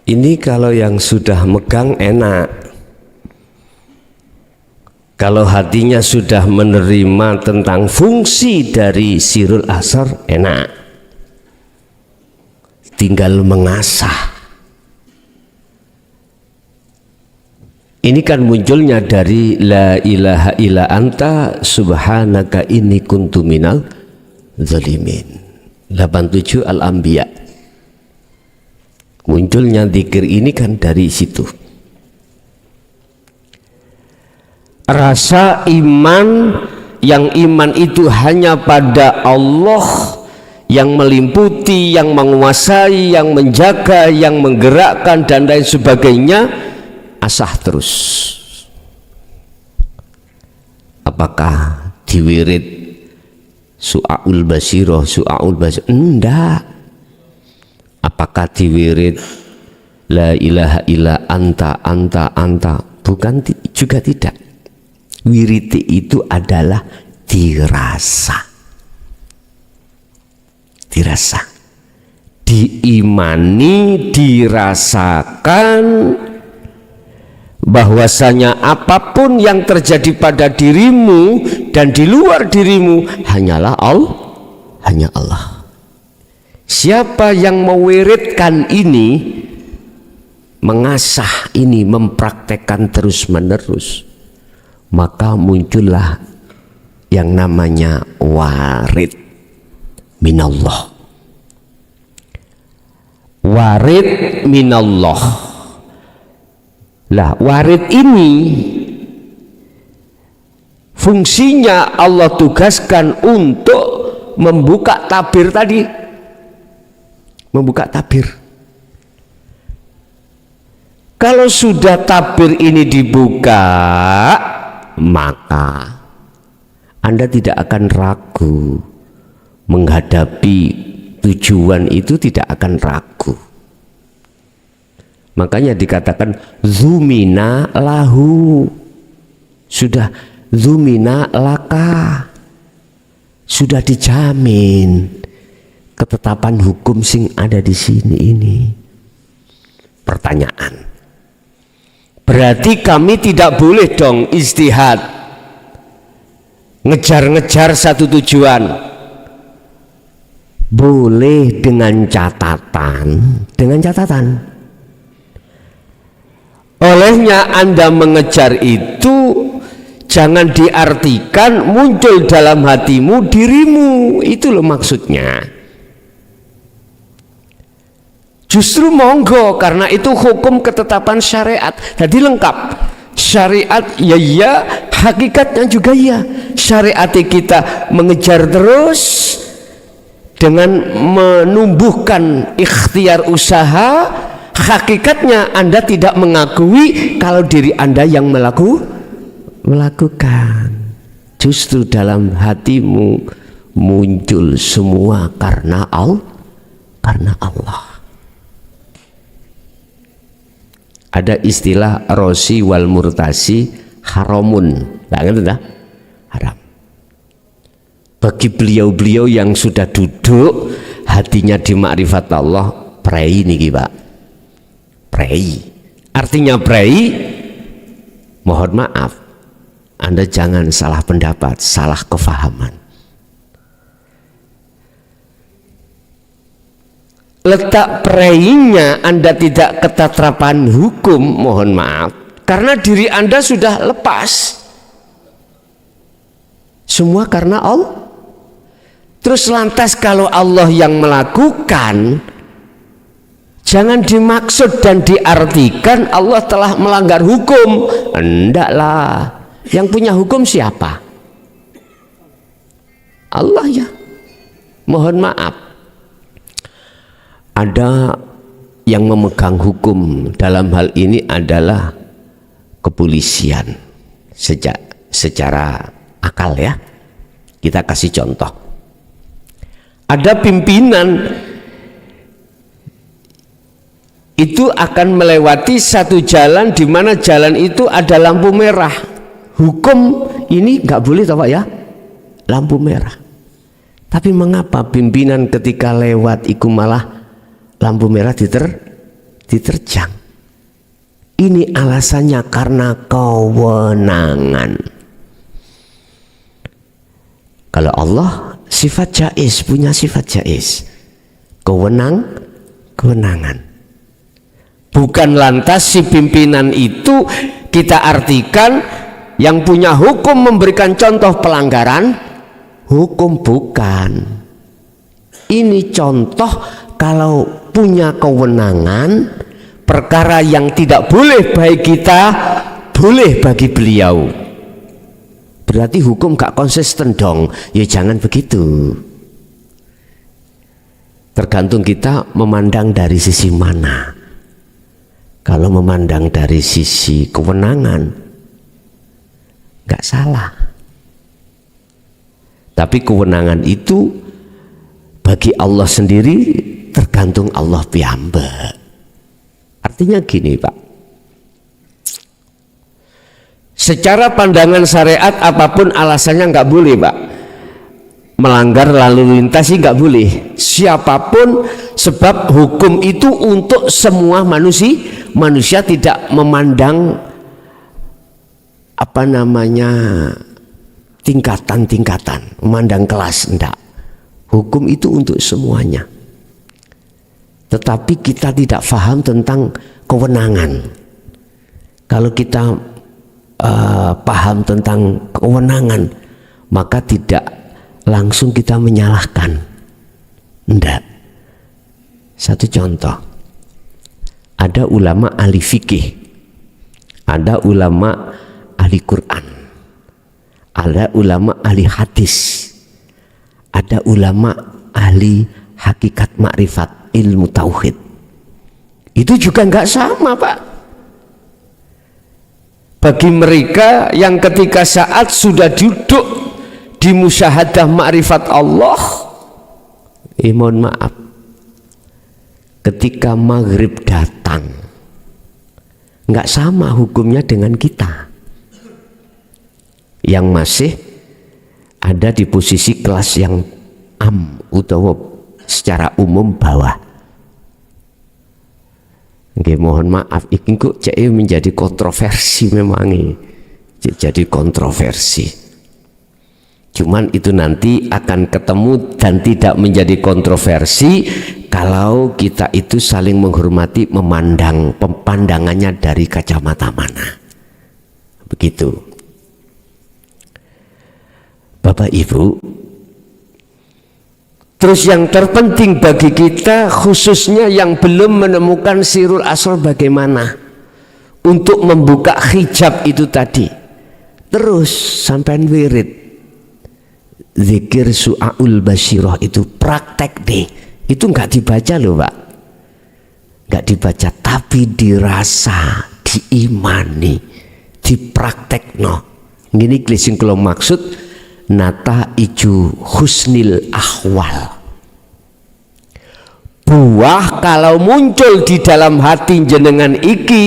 Ini kalau yang sudah megang enak. Kalau hatinya sudah menerima tentang fungsi dari sirul asar, enak. Tinggal mengasah. Ini kan munculnya dari la ilaha illa anta subhanaka inni kuntu minal zalimin. 87 Al-Anbiya. Munculnya zikir ini kan dari situ. Rasa iman, yang iman itu hanya pada Allah yang meliputi, yang menguasai, yang menjaga, yang menggerakkan dan lain sebagainya, asah terus. Apakah diwirid su'aul basiroh, su'aul basir? Enggak. Apakah diwirid la ilaha illa anta anta anta? Bukan, juga tidak. Wirid itu adalah dirasa, dirasa, diimani, dirasakan bahwasanya apapun yang terjadi pada dirimu dan di luar dirimu hanyalah Allah, hanya Allah. Siapa yang mewiridkan ini, mengasah ini, mempraktekkan terus menerus, maka muncullah yang namanya warid minallah. Warid minallah. Lah, warid ini fungsinya Allah tugaskan untuk membuka tabir tadi. Membuka tabir. Kalau sudah tabir ini dibuka, maka Anda tidak akan ragu menghadapi tujuan itu, tidak akan ragu. Makanya dikatakan zumina lahu, sudah zumina laka, sudah dijamin ketetapan hukum sing ada di sini ini. Pertanyaan, berarti kami tidak boleh dong ijtihad, ngejar-ngejar satu tujuan? Boleh dengan catatan, olehnya Anda mengejar itu jangan diartikan muncul dalam hatimu dirimu, itu loh maksudnya. Justru monggo, karena itu hukum ketetapan syariat. Jadi lengkap. Syariat ya ya, hakikatnya juga ya. Syariat kita mengejar terus dengan menumbuhkan ikhtiar usaha. Hakikatnya Anda tidak mengakui kalau diri Anda yang melakukan. Justru dalam hatimu muncul semua karena Allah. Ada istilah rosi wal murtasi haramun, haram. Bagi beliau-beliau yang sudah duduk hatinya di makrifat Allah, prei niki Pak, prei. Artinya prei, mohon maaf, Anda jangan salah pendapat, salah kefahaman. Letak prainya Anda tidak ketetapan hukum, mohon maaf, karena diri Anda sudah lepas semua karena Allah. Terus lantas kalau Allah yang melakukan, jangan dimaksud dan diartikan Allah telah melanggar hukum. Endaklah, yang punya hukum siapa? Allah ya. Mohon maaf, ada yang memegang hukum dalam hal ini adalah kepolisian secara akal ya. Kita kasih contoh, ada pimpinan itu akan melewati satu jalan di mana jalan itu ada lampu merah. Hukum ini nggak boleh tahu Pak ya, lampu merah. Tapi mengapa pimpinan ketika lewat itu malah lampu merah diterjang? Ini alasannya karena kewenangan. Kalau Allah sifat jaiz, punya sifat jaiz, kewenangan. Bukan lantas si pimpinan itu kita artikan yang punya hukum memberikan contoh pelanggaran hukum, bukan. Ini contoh kalau punya kewenangan, perkara yang tidak boleh bagi kita boleh bagi beliau. Berarti hukum gak konsisten dong. Ya jangan begitu. Tergantung kita memandang dari sisi mana. Kalau memandang dari sisi kewenangan, gak salah. Tapi kewenangan itu bagi Allah sendiri, tergantung Allah piyambak. Artinya gini Pak, secara pandangan syariat apapun alasannya nggak boleh Pak. Melanggar lalu lintas sih nggak boleh, siapapun, sebab hukum itu untuk semua manusia tidak memandang apa namanya tingkatan, memandang kelas, enggak. Hukum itu untuk semuanya. Tetapi kita tidak paham tentang kewenangan. Kalau kita paham tentang kewenangan, maka tidak langsung kita menyalahkan. Enggak. Satu contoh, ada ulama ahli fikih, ada ulama ahli Quran, ada ulama ahli hadis, ada ulama ahli hakikat makrifat, ilmu tauhid. Itu juga nggak sama Pak. Bagi mereka yang ketika saat sudah duduk di musyahadah makrifat Allah, mohon maaf, ketika maghrib datang nggak sama hukumnya dengan kita yang masih ada di posisi kelas yang utawa secara umum bawah. Nggih, mohon maaf, iki kok cek menjadi kontroversi, memang jadi kontroversi. Cuman itu nanti akan ketemu dan tidak menjadi kontroversi kalau kita itu saling menghormati, memandang pandangannya dari kacamata mana. Begitu. Bapak Ibu, terus yang terpenting bagi kita, khususnya yang belum menemukan sirul asal, bagaimana untuk membuka hijab itu tadi. Terus sampai wirid zikir su'aul basyirah itu praktek deh. Itu nggak dibaca loh Pak, nggak dibaca, tapi dirasa, diimani, dipraktek no. Ini sing kalau maksud nata iju husnil ahwal. Buah kalau muncul di dalam hati jenengan iki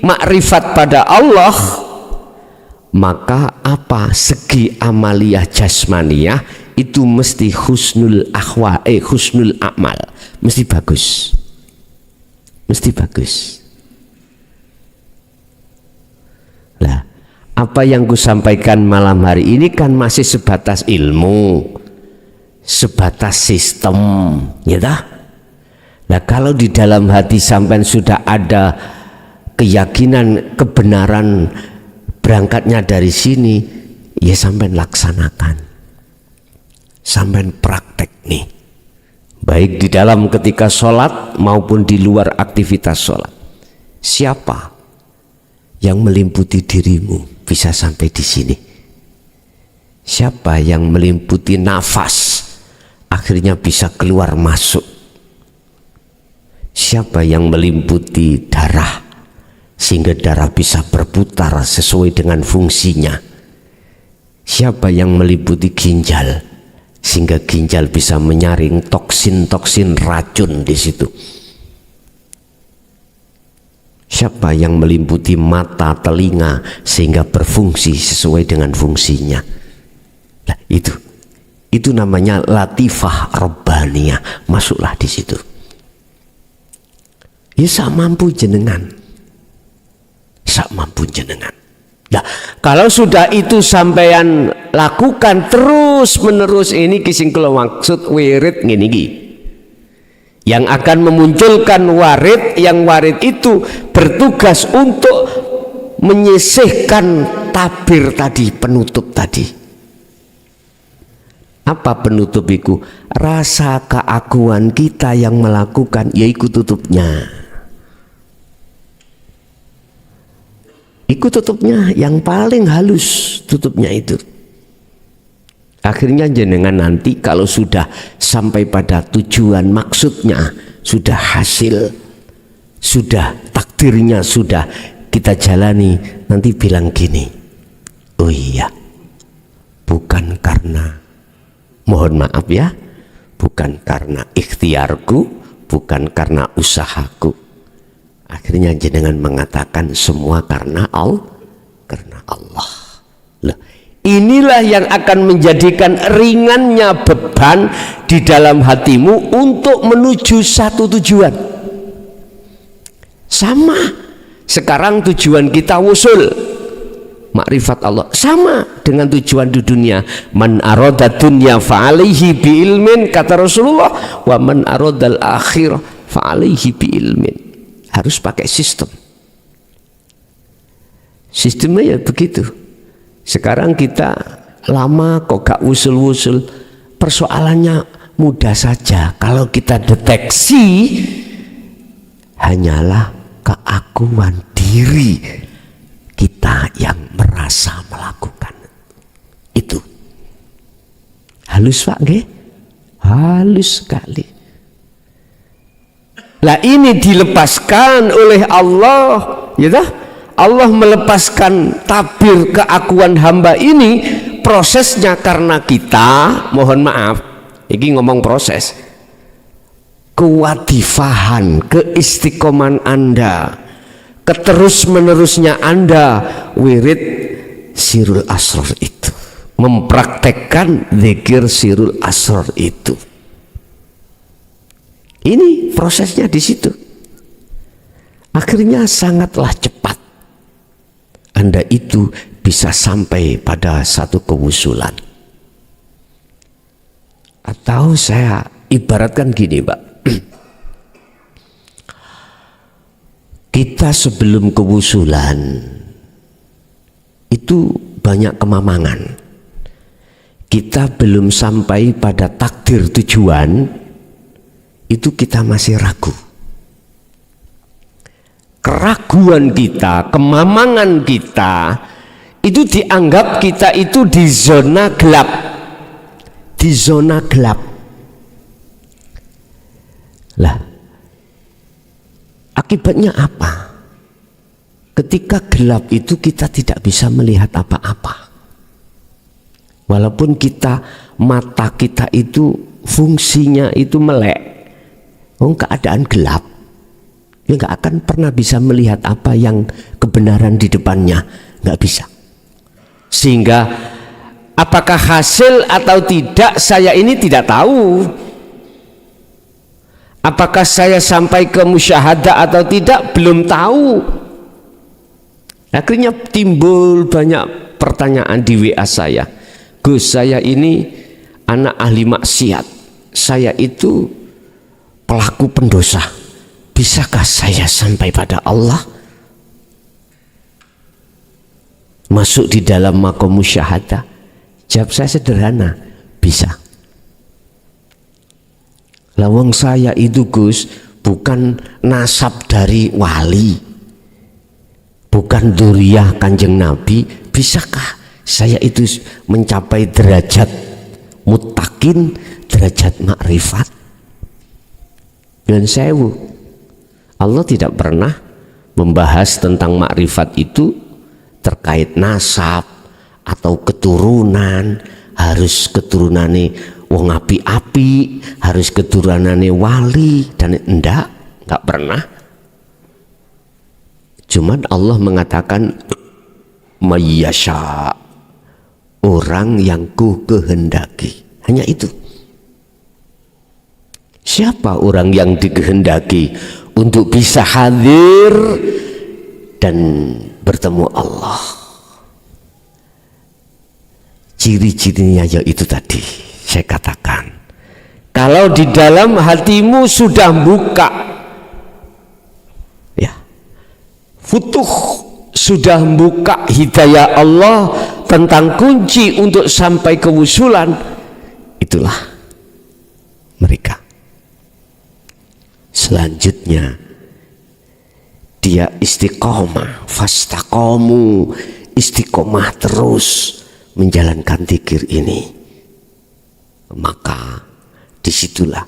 makrifat pada Allah, maka apa segi amaliyah jasmaniyah itu mesti husnul ahwal, husnul amal, mesti bagus, mesti bagus. Lah, apa yang kusampaikan malam hari ini kan masih sebatas ilmu, sebatas sistem, ya dah. Nah, kalau di dalam hati sampean sudah ada keyakinan kebenaran berangkatnya dari sini, ya sampean laksanakan, sampean praktek. nih, baik di dalam ketika sholat maupun di luar aktivitas sholat. Siapa yang meliputi dirimu bisa sampai di sini? Siapa yang meliputi nafas akhirnya bisa keluar masuk? Siapa yang meliputi darah sehingga darah bisa berputar sesuai dengan fungsinya? Siapa yang meliputi ginjal sehingga ginjal bisa menyaring toksin-toksin racun di situ? Siapa yang meliputi mata, telinga sehingga berfungsi sesuai dengan fungsinya? Nah, itu namanya latifah rabbaniyah. Masuklah di situ. Ya sak mampu jenengan. Sak mampu jenengan. Nah, kalau sudah itu sampean lakukan terus menerus, ini kising kula maksud wirid ngene iki. Yang akan memunculkan warid, yang warid itu bertugas untuk menyisihkan tabir tadi, penutup tadi. Apa penutup itu? Rasa keakuan kita yang melakukan, yaitu tutupnya. Ikut tutupnya yang paling halus, tutupnya itu. Akhirnya jenengan nanti kalau sudah sampai pada tujuan, maksudnya sudah hasil, sudah takdirnya sudah kita jalani, nanti bilang gini, oh iya, bukan karena, mohon maaf ya, bukan karena ikhtiarku, bukan karena usahaku. Akhirnya jenengan mengatakan semua karena Allah. Loh, inilah yang akan menjadikan ringannya beban di dalam hatimu untuk menuju satu tujuan. Sama. Sekarang tujuan kita wusul makrifat Allah, sama dengan tujuan di dunia. Man arada dunya fa'alaihi bi ilmin, kata Rasulullah, wa man aradal akhirah fa'alaihi bi ilmin. Harus pakai sistem. Sistemnya ya begitu. Sekarang kita lama kok gak usul-usul. Persoalannya mudah saja. Kalau kita deteksi, hanyalah keakuan diri kita yang merasa melakukan itu. Halus Pak nggih? Halus sekali. Lah ini dilepaskan oleh Allah, ya dah? Allah melepaskan tabir keakuan hamba ini, prosesnya karena kita, mohon maaf, ini ngomong proses, kewadifahan, keistiqoman Anda, keterus menerusnya Anda wirid sirul asrar itu, mempraktekkan zikir sirul asrar itu. Ini prosesnya di situ. Akhirnya sangatlah cepat Anda itu bisa sampai pada satu kewusulan. Atau saya ibaratkan gini, Pak. Kita sebelum kewusulan itu banyak kemamangan. Kita belum sampai pada takdir tujuan, itu kita masih ragu. Keraguan kita, kemamangan kita, itu dianggap kita itu di zona gelap. Di zona gelap. Lah, akibatnya apa? Ketika gelap itu kita tidak bisa melihat apa-apa. Walaupun mata kita itu fungsinya itu melek. Keadaan gelap, ya nggak akan pernah bisa melihat apa yang kebenaran di depannya, nggak bisa. Sehingga apakah hasil atau tidak saya ini tidak tahu. Apakah saya sampai ke musyahadah atau tidak belum tahu. Akhirnya timbul banyak pertanyaan di WA saya. Gus, saya ini anak ahli maksiat, saya itu pelaku pendosa, bisakah saya sampai pada Allah? Masuk di dalam maqam musyahadah? Jawab saya sederhana, bisa. Lawang saya itu Gus bukan nasab dari wali, bukan dzurriyyah Kanjeng Nabi. Bisakah saya itu mencapai derajat muttaqin, derajat makrifat? Dan sewu, Allah tidak pernah membahas tentang makrifat itu terkait nasab atau keturunan, harus keturunane wong api-api, harus keturunane wali, dan enggak pernah. Cuman Allah mengatakan mayyasha, orang yang ku kehendaki. Hanya itu. Siapa orang yang dikehendaki untuk bisa hadir dan bertemu Allah? Ciri-cirinya yaitu tadi saya katakan, kalau di dalam hatimu sudah buka, ya, futuh, sudah buka hidayah Allah tentang kunci untuk sampai kewusulan, itulah mereka. Selanjutnya dia istiqomah, fastaqomu, istiqomah terus menjalankan dzikir ini, maka disitulah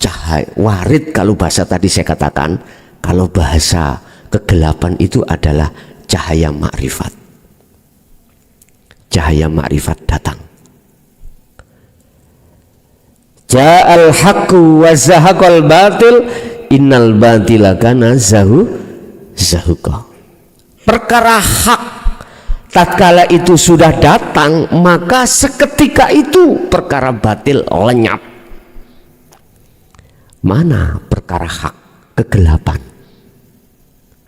cahaya warid. Kalau bahasa tadi saya katakan, kalau bahasa kegelapan itu adalah cahaya makrifat. Cahaya makrifat datang. Ja'al haqqu wa zahaqal batil innal batila kana zahuqa. Perkara hak tatkala itu sudah datang, maka seketika itu perkara batil lenyap. Mana perkara hak? Kegelapan,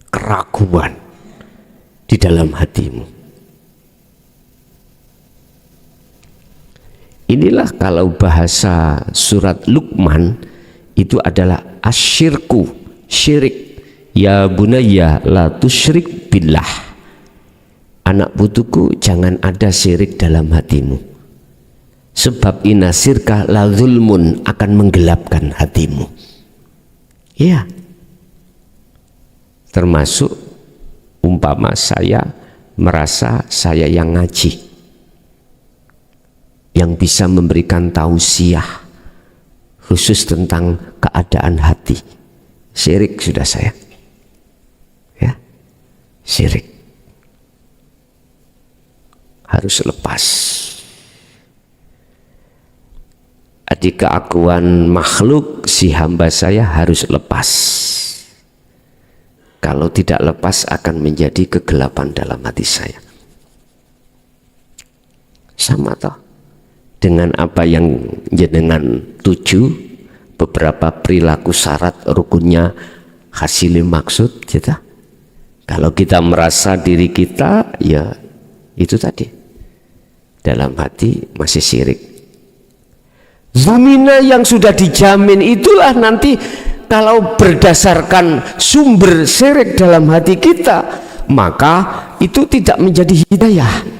keraguan di dalam hatimu. Inilah kalau bahasa surat Luqman itu adalah asyirku, syirik. Ya bunayya la tusyrik billah. Anak putuku, jangan ada syirik dalam hatimu. Sebab inasirka la zulmun, akan menggelapkan hatimu. Ya. Termasuk umpama saya merasa saya yang ngaji, yang bisa memberikan tausiah khusus tentang keadaan hati. Syirik sudah saya, ya, syirik harus lepas. Adik keakuan makhluk si hamba saya harus lepas. Kalau tidak lepas akan menjadi kegelapan dalam hati saya. Sama toh dengan apa yang jenengan tuju, beberapa perilaku syarat rukunnya hasilnya maksud kita. Kalau kita merasa diri kita, ya itu tadi, dalam hati masih syirik. Zamina yang sudah dijamin itulah nanti kalau berdasarkan sumber syirik dalam hati kita, maka itu tidak menjadi hidayah.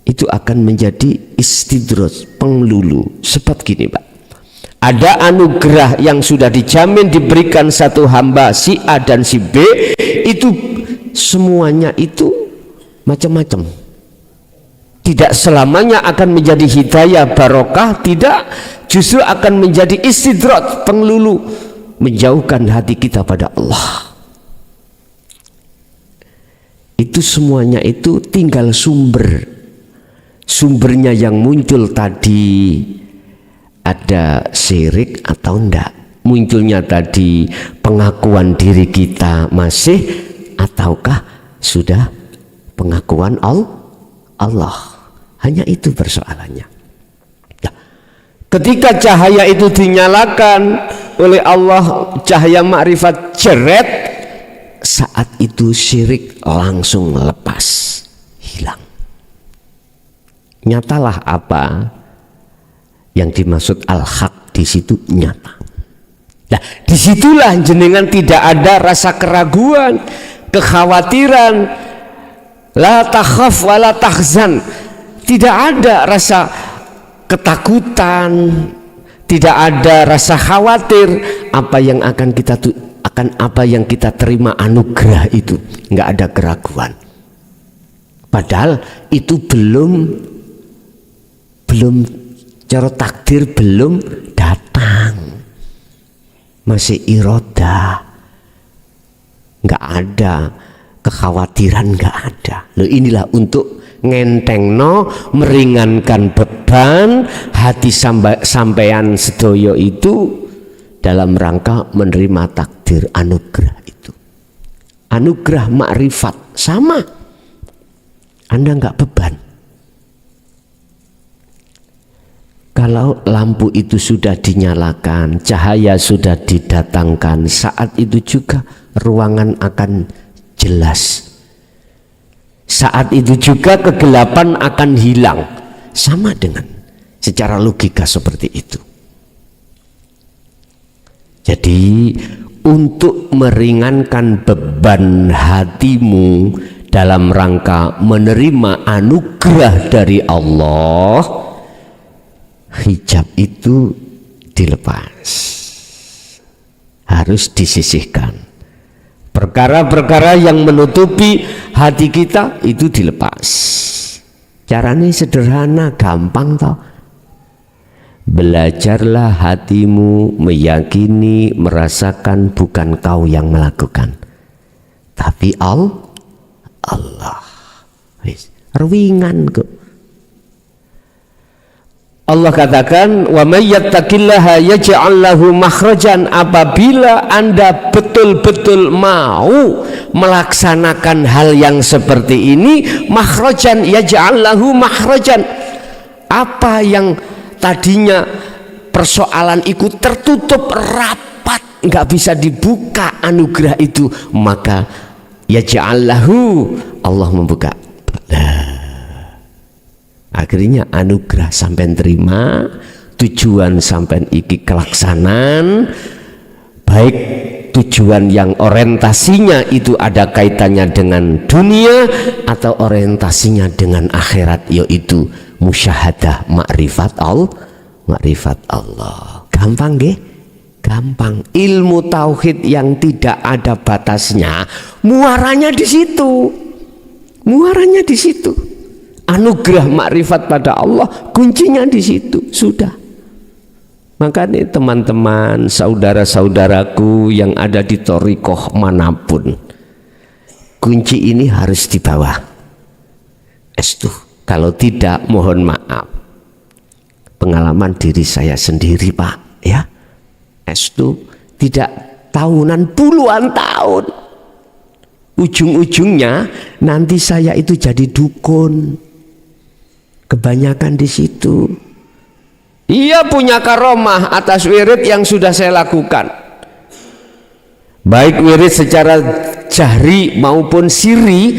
Itu akan menjadi istidraj, penglulu. Sebab gini Pak, ada anugerah yang sudah dijamin diberikan satu hamba si A dan si B, itu semuanya itu macam-macam. Tidak selamanya akan menjadi hidayah barokah, tidak, justru akan menjadi istidraj, penglulu, menjauhkan hati kita pada Allah. Itu semuanya itu tinggal sumbernya yang muncul tadi, ada syirik atau enggak. Munculnya tadi pengakuan diri kita masih, ataukah sudah pengakuan Allah. Hanya itu persoalannya. Nah, ketika cahaya itu dinyalakan oleh Allah, cahaya makrifat jeret, saat itu syirik langsung lepas, hilang. Nyatalah apa yang dimaksud al-haq di situ, nyata. Nah, disitulah jenengan tidak ada rasa keraguan, kekhawatiran, la takhaf wa la tahzan. Tidak ada rasa ketakutan, tidak ada rasa khawatir apa yang akan kita terima anugerah itu, nggak ada keraguan. Padahal itu belum cara takdir belum datang, masih iroda, nggak ada kekhawatiran, nggak ada. Loh, inilah untuk ngentengno, meringankan beban hati sampean sedoyo itu dalam rangka menerima takdir anugerah itu. Anugerah makrifat sama, Anda nggak beban. Kalau lampu itu sudah dinyalakan, cahaya sudah didatangkan, saat itu juga ruangan akan jelas. Saat itu juga kegelapan akan hilang. Sama dengan secara logika seperti itu. Jadi untuk meringankan beban hatimu dalam rangka menerima anugerah dari Allah, hijab itu dilepas, harus disisihkan. Perkara-perkara yang menutupi hati kita itu dilepas. Caranya sederhana, gampang toh. Belajarlah hatimu meyakini, merasakan bukan kau yang melakukan, tapi Allah. Ringan kok. Allah katakan, wa may yattaqillaha yaj'al lahu makhrajan. Apabila Anda betul-betul mau melaksanakan hal yang seperti ini, makhrajan, yaj'al lahu makhrajan. Apa yang tadinya persoalan itu tertutup rapat, nggak bisa dibuka anugerah itu, maka yaj'al lahu, Allah membuka. Akhirnya anugerah sampai terima, tujuan sampai iki kelaksanaan, baik tujuan yang orientasinya itu ada kaitannya dengan dunia atau orientasinya dengan akhirat, yaitu musyahadah makrifat Allah. Gampang nggih? Gampang. Ilmu tauhid yang tidak ada batasnya, muaranya di situ. Muaranya di situ. Anugerah makrifat pada Allah, kuncinya di situ. Sudah. Makanya teman-teman, saudara-saudaraku yang ada di thariqah manapun, kunci ini harus dibawa. Estu. Kalau tidak, mohon maaf. Pengalaman diri saya sendiri, Pak, ya. Estu, tidak tahunan, puluhan tahun. Ujung-ujungnya nanti saya itu jadi dukun. Kebanyakan di situ. Ia punya karomah atas wirid yang sudah saya lakukan, baik wirid secara jahri maupun sirri,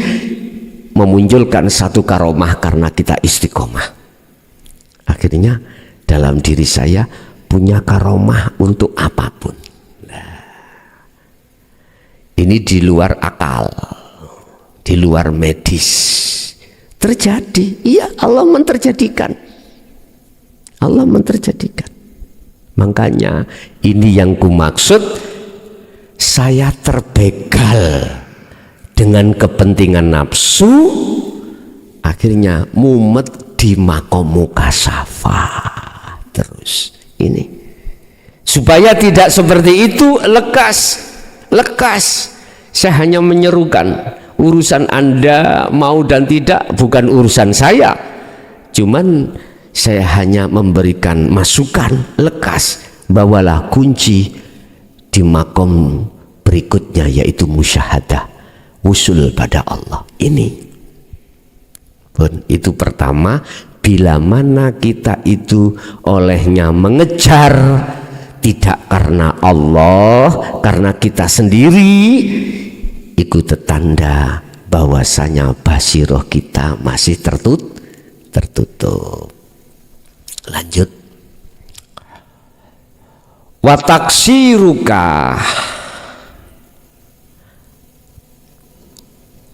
memunculkan satu karomah karena kita istiqomah. Akhirnya dalam diri saya punya karomah untuk apapun. Ini di luar akal, di luar medis. Terjadi, iya, Allah menterjadikan. Allah menterjadikan. Makanya ini yang ku maksud, saya terbegal dengan kepentingan nafsu, akhirnya mumet di makom mukasafah terus. Ini supaya tidak seperti itu, lekas. Saya hanya menyerukan, urusan Anda mau dan tidak bukan urusan saya, cuman saya hanya memberikan masukan. Lekas, bawalah kunci di makom berikutnya, yaitu musyahadah, wusul pada Allah. Ini pun itu pertama, bila mana kita itu olehnya mengejar tidak karena Allah, karena kita sendiri, itu tanda bahwasanya basiroh kita masih tertutup. Lanjut. Wataksiruka,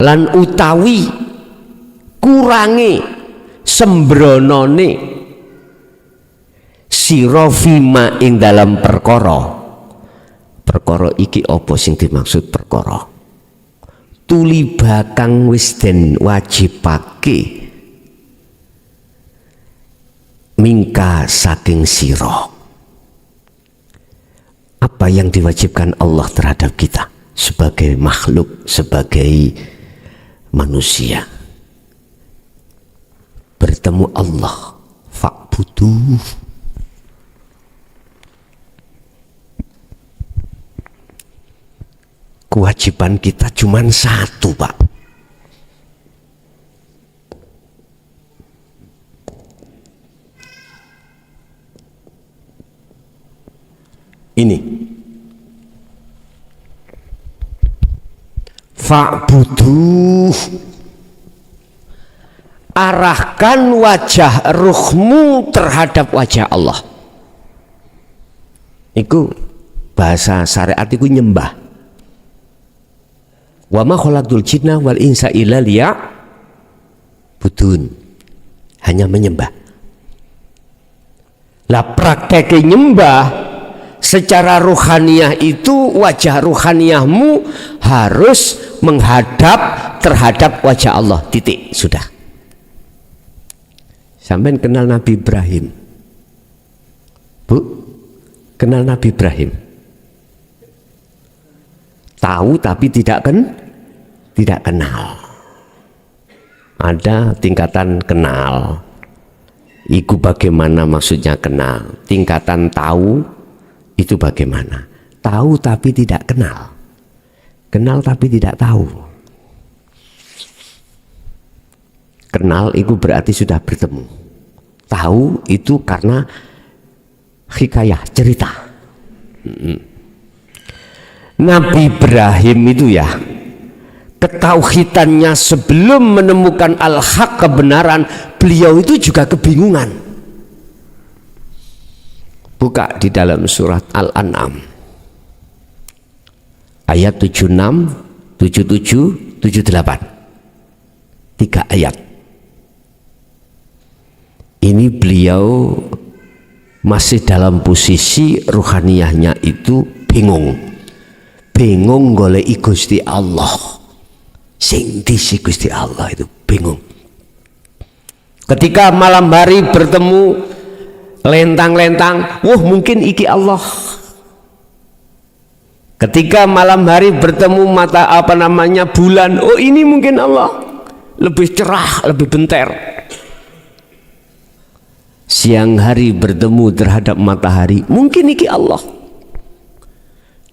lan utawi kurangi sembronone sira fima ing dalam perkara iki apa sing dimaksud perkara tuli bakang wis den wajibake mingka saking sira. Apa yang diwajibkan Allah terhadap kita sebagai makhluk, sebagai manusia? Bertemu Allah, fa'budu. Kewajiban kita cuma satu, Pak. Ini fa'budu, arahkan wajah ruhmu terhadap wajah Allah. Iku bahasa syariat iku nyembah. Wa ma khalaqtul jinna wal insa illa liya'budun, hanya menyembah. Lah praktek nyembah secara ruhaniyah itu wajah ruhaniyahmu harus menghadap terhadap wajah Allah, titik, sudah. Sampai kenal Nabi Ibrahim, Bu? Kenal Nabi Ibrahim? Tahu tapi tidak kenal. Ada tingkatan kenal. Iku bagaimana maksudnya kenal? Tingkatan tahu itu bagaimana? Tahu tapi tidak kenal. Kenal tapi tidak tahu. Kenal itu berarti sudah bertemu. Tahu itu karena hikayah, cerita. Nabi Ibrahim itu ya, ketauhidannya sebelum menemukan al-haq, kebenaran, beliau itu juga kebingungan. Buka di dalam surat Al-An'am ayat 76, 77, 78, 3 ayat. Ini beliau masih dalam posisi ruhaniyahnya itu bingung goleki Gusti Allah. Sing disi Gusti Allah itu bingung. Ketika malam hari bertemu lentang-lentang, wah mungkin iki Allah. Ketika malam hari bertemu bulan, oh ini mungkin Allah. Lebih cerah, lebih bentar. Siang hari bertemu terhadap matahari, mungkin iki Allah.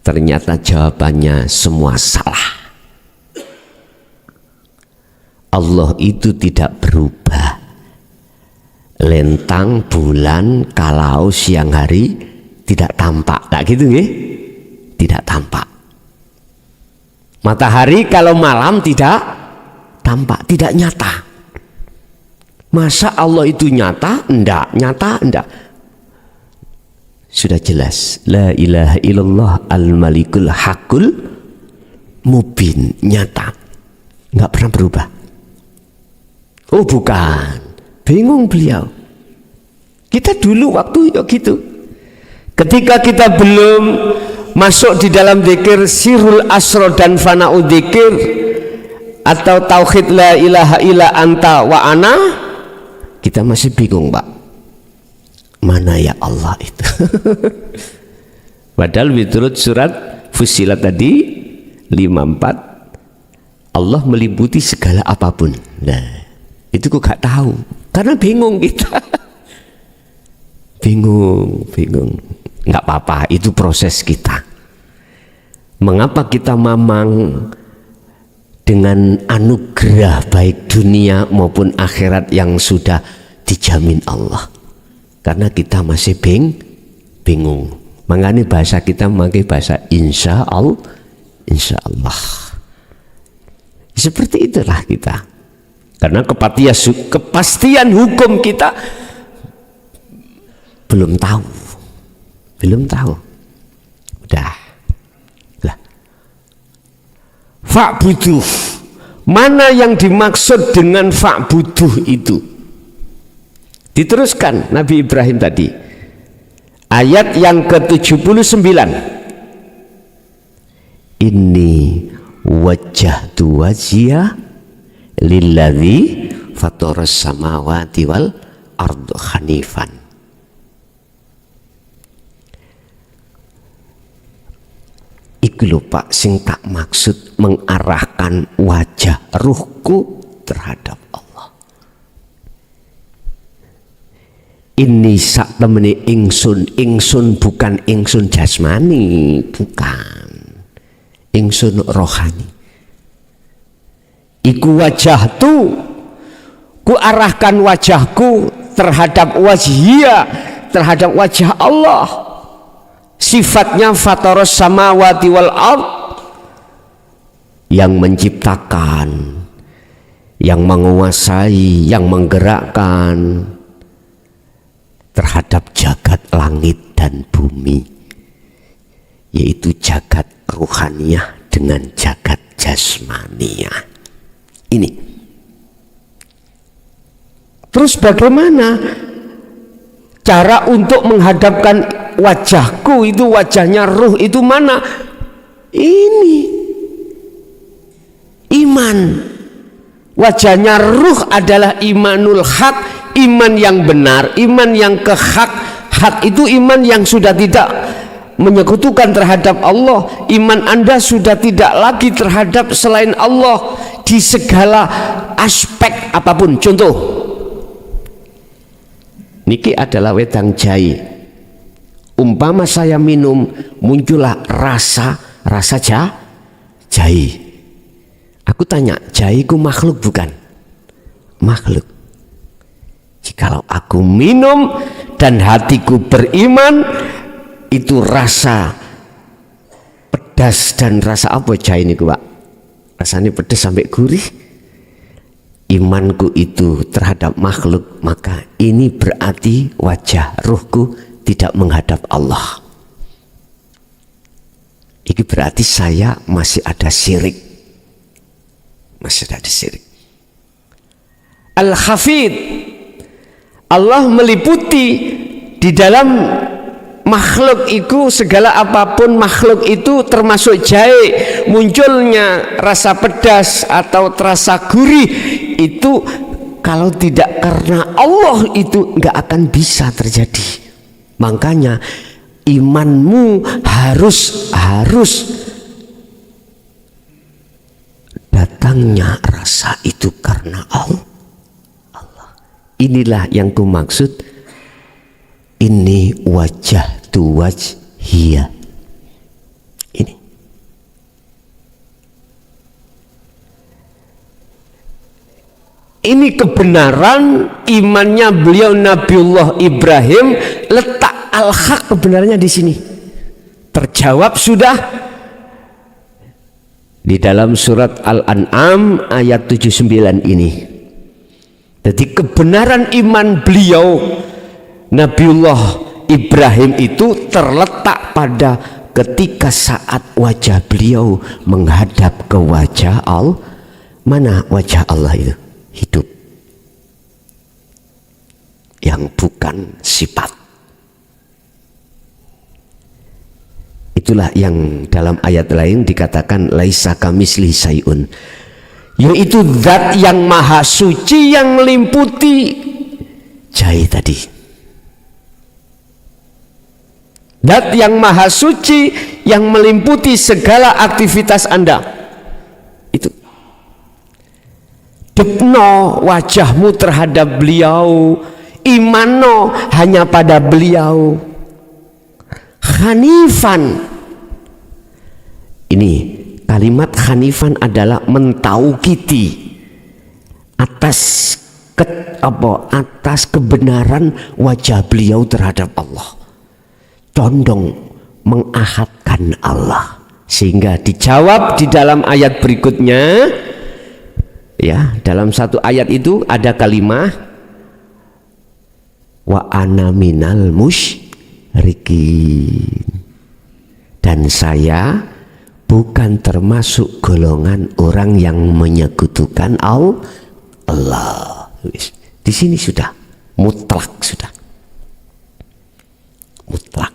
Ternyata jawabannya semua salah. Allah itu tidak berubah. Lentang, bulan, kalau siang hari tidak tampak. Tak gitu nggih? Tidak tampak. Matahari kalau malam tidak tampak, tidak nyata. Masa Allah itu nyata? Enggak, nyata enggak. Sudah jelas, la ilaha illallah al-malikul hakul mubin, nyata, nggak pernah berubah. Oh bukan, bingung beliau. Kita dulu waktu ya gitu, ketika kita belum masuk di dalam dzikir sirul asro dan fana'u dzikir atau tauhid la ilaha illa anta wa ana, kita masih bingung, Pak. Mana ya Allah itu? Padahal menurut surat Fussilat tadi 54, Allah meliputi segala apapun. Nah, itu kok gak tahu, karena bingung kita. bingung. Nggak apa-apa, itu proses kita. Mengapa kita mamang dengan anugerah baik dunia maupun akhirat yang sudah dijamin Allah? Karena kita masih bingung. Makanya bahasa kita memakai bahasa insya Allah. Seperti itulah kita. Karena kepastian hukum kita belum tahu. Udah. Lah. Fa'buduh. Mana yang dimaksud dengan fa'buduh itu? Diteruskan Nabi Ibrahim tadi, ayat yang ke-79. Inni wajjahtu wajhiya lilladzi fataras samawati wal ardu hanifan. Iku lho Pak sing tak maksud mengarahkan wajah ruhku terhadap Allah. Ini sak temene ingsun bukan ingsun jasmani, bukan. Ingsun rohani. Iku wajah tu ku arahkan wajahku terhadap wajhia, terhadap wajah Allah. Sifatnya fataros samawati wal ard, yang menciptakan, yang menguasai, yang menggerakkan terhadap jagat langit dan bumi, yaitu jagat ruhaniyah dengan jagat jasmaniyah. Ini terus bagaimana cara untuk menghadapkan wajahku itu, wajahnya ruh itu mana? Ini iman. Wajahnya ruh adalah imanul haq, iman yang benar, iman yang kehak. Hak itu iman yang sudah tidak menyekutukan terhadap Allah. Iman Anda sudah tidak lagi terhadap selain Allah di segala aspek apapun. Contoh, niki adalah wedang jahe. Umpama saya minum, muncullah rasa jahe. Aku tanya, jahe itu makhluk bukan? Makhluk. Jikalau aku minum dan hatiku beriman, itu rasa pedas dan rasa apa jahe ini Pak? Rasanya pedas sampai gurih. Imanku itu terhadap makhluk, maka ini berarti wajah ruhku tidak menghadap Allah. Ini berarti saya masih ada syirik. Masih ada syirik. Al-Hafid, Allah meliputi di dalam makhluk itu, segala apapun makhluk itu termasuk jahe. Munculnya rasa pedas atau terasa gurih itu kalau tidak karena Allah itu nggak akan bisa terjadi. Makanya imanmu harus datangnya rasa itu karena Allah. Inilah yang ku maksud ini wajah tu wajhia. Ini kebenaran imannya beliau Nabiullah Ibrahim. Letak al-haq kebenarannya di sini. Terjawab sudah di dalam surat Al-An'am ayat 79 ini. Jadi kebenaran iman beliau Nabiullah Ibrahim itu terletak pada ketika saat wajah beliau menghadap ke wajah Allah. Mana wajah Allah itu? Hidup yang bukan sifat. Itulah yang dalam ayat lain dikatakan laisa kamislihi syai'un, yaitu zat yang maha suci yang meliputi jahe tadi. Zat yang maha suci yang meliputi segala aktivitas Anda. Itu depno wajahmu terhadap beliau, imano hanya pada beliau. Hanifan, ini kalimat hanifan adalah mentaukiti atas atas kebenaran wajah beliau terhadap Allah, condong mengahadkan Allah, sehingga dijawab di dalam ayat berikutnya. Ya, dalam satu ayat itu ada kalimat wa ana minal musyrikin, dan saya bukan termasuk golongan orang yang menyekutukan Allah. Di sini sudah mutlak, sudah mutlak.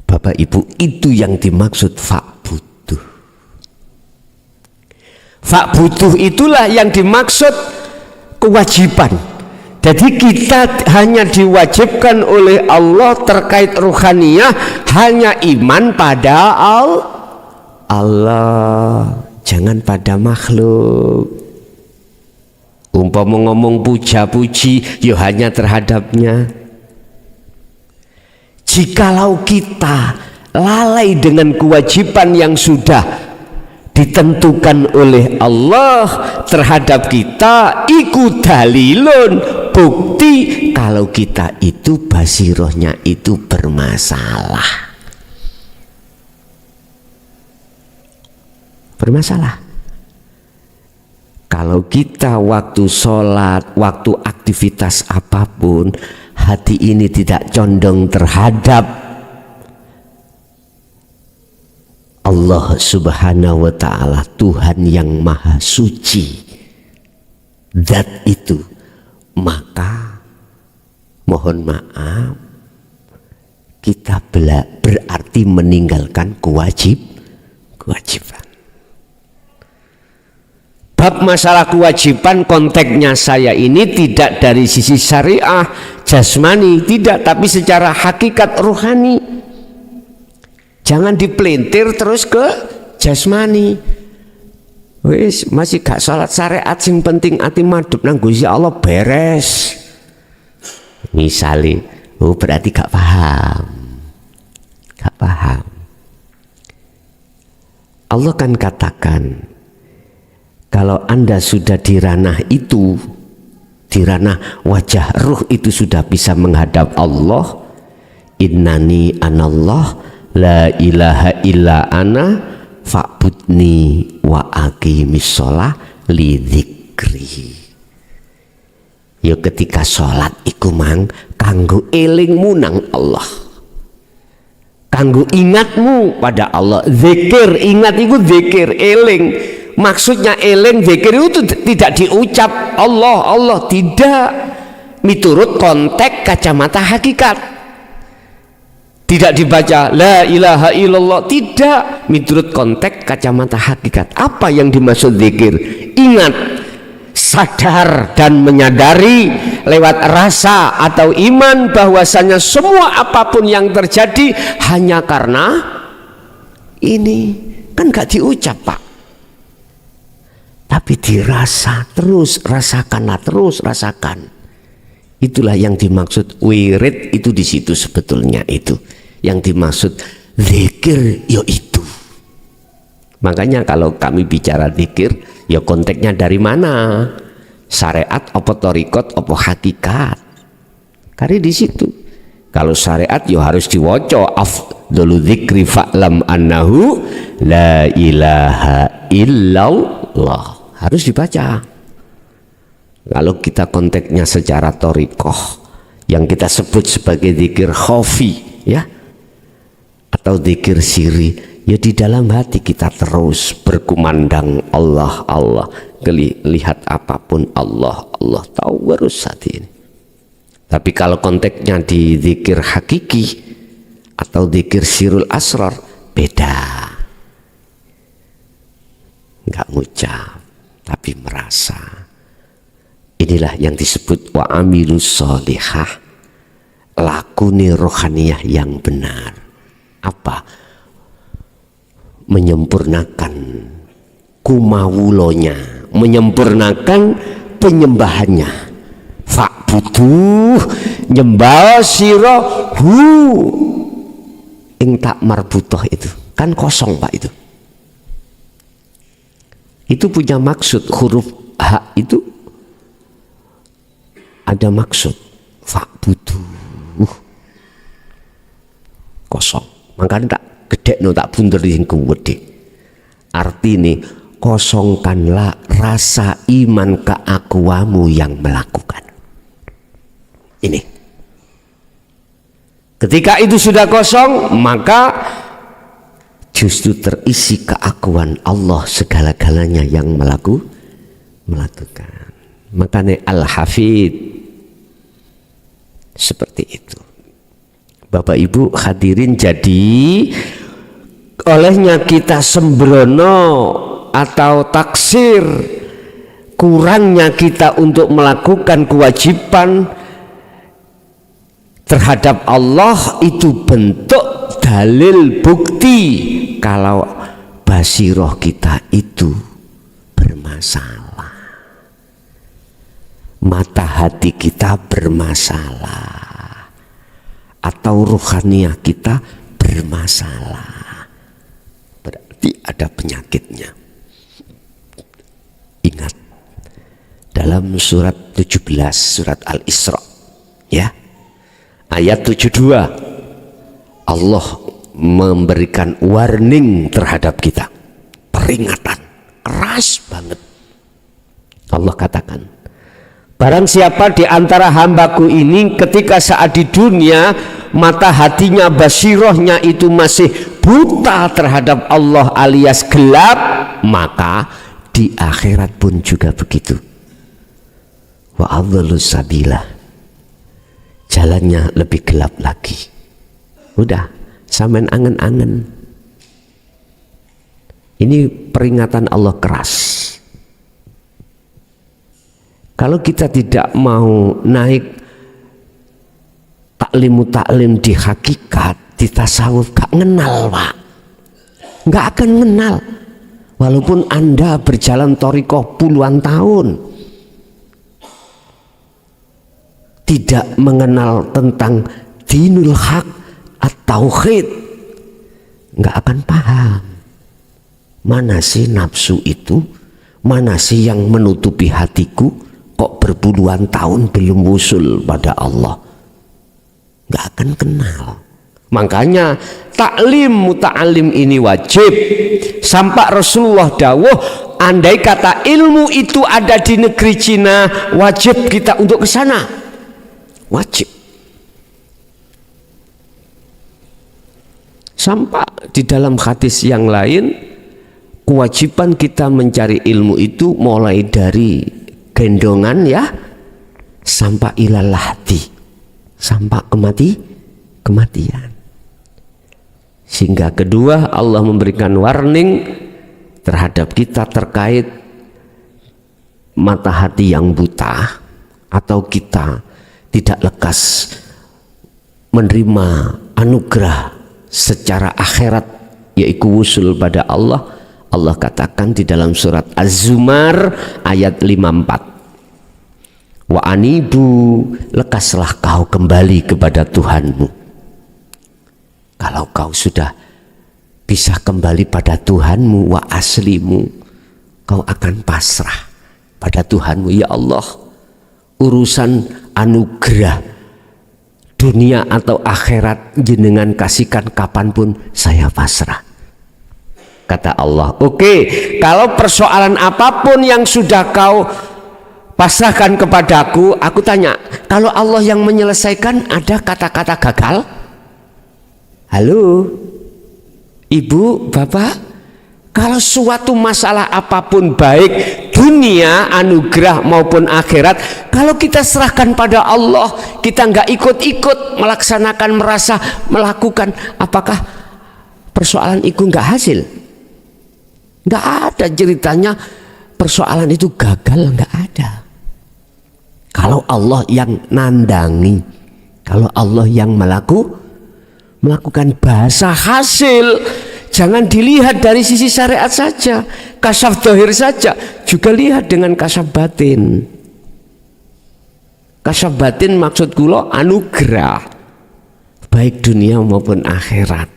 Bapak Ibu, itu yang dimaksud fa'buduh. Fa'buduh itulah yang dimaksud kewajiban. Jadi kita hanya diwajibkan oleh Allah terkait ruhaniyah hanya iman pada Allah, jangan pada makhluk. Umpama ngomong puja-puji ya hanya terhadapnya. Jikalau kita lalai dengan kewajiban yang sudah ditentukan oleh Allah terhadap kita, iku dalilun, bukti kalau kita itu basirohnya itu bermasalah. Kalau kita waktu sholat, waktu aktivitas apapun, hati ini tidak condong terhadap Allah Subhanahu wa ta'ala, Tuhan yang maha suci, zat itu, maka mohon maaf, kita berarti meninggalkan kewajiban. Bab masalah kewajiban, konteksnya saya ini tidak dari sisi syariah jasmani, tidak, tapi secara hakikat rohani. Jangan dipelintir terus ke jasmani. Wis masih gak sholat syariat, sing penting ati madhep nang Gusti Allah beres. Misale, oh berarti gak paham. Allah kan katakan, kalau Anda sudah di ranah itu, di ranah wajah ruh itu sudah bisa menghadap Allah, innani anallah la ilaha illa ana fa'budni wa aqimis sholah li dzikri. Ya ketika sholat iku mang kanggo elingmu nang Allah, kanggo ingatmu pada Allah. Zikir, ingat itu zikir, eling. Maksudnya eling, zikir itu tidak diucap Allah tidak, miturut konteks kacamata hakikat. Tidak dibaca la ilaha illallah, tidak, miturut konteks kacamata hakikat. Apa yang dimaksud zikir? Ingat, sadar dan menyadari lewat rasa atau iman bahwasanya semua apapun yang terjadi hanya karena ini. Kan gak diucap Pak, tapi dirasa terus, rasakanlah terus, rasakan. Itulah yang dimaksud wirid itu di situ sebetulnya, itu yang dimaksud zikir yo itu. Makanya kalau kami bicara zikir, ya konteksnya dari mana? Syariat apa thariqat apa hakikat? Karena di situ. Kalau syariat ya harus diwoco, afdhalu dzikri fa'lam annahu la ilaha illallah. Harus dibaca. Kalau kita konteksnya secara thariqah yang kita sebut sebagai zikir khafi, ya, atau zikir siri, ya di dalam hati kita terus berkumandang Allah, lihat apapun Allah tahu harus hati ini. Tapi kalau konteksnya di zikir hakiki atau zikir sirul asrar, beda. Enggak ngucap tapi merasa. Inilah yang disebut wa amilus sholihah, lakuni rohaniyah yang benar. Apa? Menyempurnakan kumawulonya, menyempurnakan penyembahannya. Fa'buduh, nyembah sira hu ing tak marbutoh, itu kan kosong Pak, itu punya maksud. Huruf H itu ada maksud, fa'buduh kosong, makanya tak gede no, tak bunder yang gede. Artinya kosongkanlah rasa iman keakuamu yang melakukan ini. Ketika itu sudah kosong, maka justru terisi keakuan Allah segala-galanya yang melakukan. Makanya Al-Hafidh seperti itu. Bapak Ibu hadirin, jadi olehnya kita sembrono atau taksir, kurangnya kita untuk melakukan kewajiban terhadap Allah, itu bentuk dalil bukti kalau basiroh kita itu bermasalah, mata hati kita bermasalah, atau rohaniah kita bermasalah, berarti ada penyakitnya. Ingat dalam surat 17 surat Al-Isra ya, ayat 72, Allah memberikan warning terhadap kita, peringatan keras banget. Allah katakan, barang siapa di antara hambaku ini ketika saat di dunia mata hatinya, basirohnya itu masih buta terhadap Allah alias gelap, maka di akhirat pun juga begitu. Wa adhallu sabila, jalannya lebih gelap lagi. Udah, sampean angen-angen. Ini peringatan Allah keras. Kalau kita tidak mau naik taklim di hakikat, di tasawuf, gak ngenal Pak, gak akan ngenal. Walaupun Anda berjalan thariqah puluhan tahun, tidak mengenal tentang dinul haq at-tauhid, nggak akan paham mana sih nafsu itu, mana sih yang menutupi hatiku, kok berpuluhan tahun belum wusul pada Allah, nggak akan kenal. Makanya taklim muta'alim ini wajib. Sampai Rasulullah dawuh, andai kata ilmu itu ada di negeri Cina, wajib kita untuk ke sana, wajib. Sampai di dalam hadis yang lain, kewajiban kita mencari ilmu itu mulai dari gendongan ya, sampai ilal lahdi, sampai kematian. Sehingga kedua, Allah memberikan warning terhadap kita terkait mata hati yang buta, atau kita tidak lekas menerima anugerah secara akhirat, yaitu wusul pada Allah. Allah katakan di dalam surat Az-Zumar ayat 54, wa anibu, lekaslah kau kembali kepada Tuhanmu. Kalau kau sudah bisa kembali pada Tuhanmu, wa aslimu, kau akan pasrah pada Tuhanmu. Ya Allah, urusan anugerah dunia atau akhirat jenengan kasihkan kapanpun, saya pasrah. Kata Allah, oke, kalau persoalan apapun yang sudah kau pasrahkan kepadaku, aku tanya, kalau Allah yang menyelesaikan, ada kata-kata gagal? Halo ibu, bapak, kalau suatu masalah apapun, baik dunia, anugerah maupun akhirat, kalau kita serahkan pada Allah, kita nggak ikut-ikut melaksanakan, merasa melakukan, apakah persoalan itu nggak hasil? Nggak ada ceritanya persoalan itu gagal, nggak ada. Kalau Allah yang nandangi, kalau Allah yang melakukan bahasa hasil, jangan dilihat dari sisi syariat saja, kasaf dohir saja, juga lihat dengan kasaf batin. Kasaf batin maksud kula anugerah, baik dunia maupun akhirat.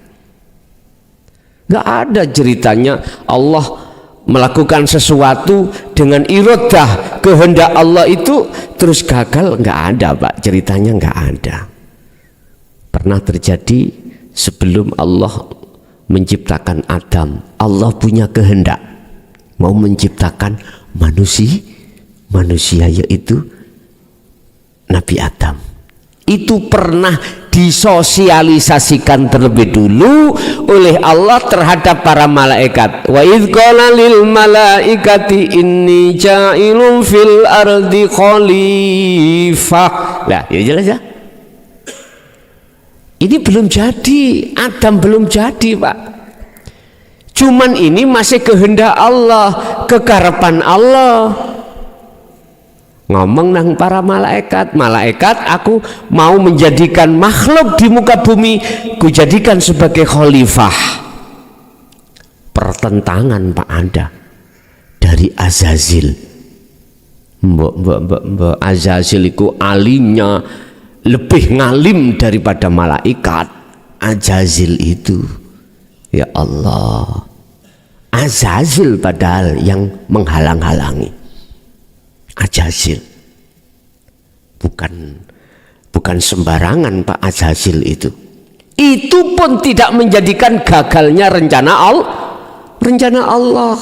Gak ada ceritanya Allah melakukan sesuatu dengan iradah, kehendak Allah itu terus gagal, gak ada Pak, ceritanya gak ada. Pernah terjadi sebelum Allah menciptakan Adam, Allah punya kehendak mau menciptakan manusia yaitu Nabi Adam. Itu pernah disosialisasikan terlebih dulu oleh Allah terhadap para malaikat. Wa idz qala lil malaikati inni ja'ilun fil ardi khalifah. Lah, ya jelas ya. Ini belum jadi, Adam belum jadi, Pak. Cuman ini masih kehendak Allah, kekarapan Allah. Ngomong nang para malaikat, malaikat aku mau menjadikan makhluk di muka bumi, ku jadikan sebagai khalifah. Pertentangan Pak ada dari Azazil. Mbak Azazil itu alimnya lebih ngalim daripada malaikat. Azazil itu, ya Allah, Azazil padahal yang menghalang-halangi. Azazil bukan sembarangan Pak. Azazil itu pun tidak menjadikan gagalnya rencana Allah.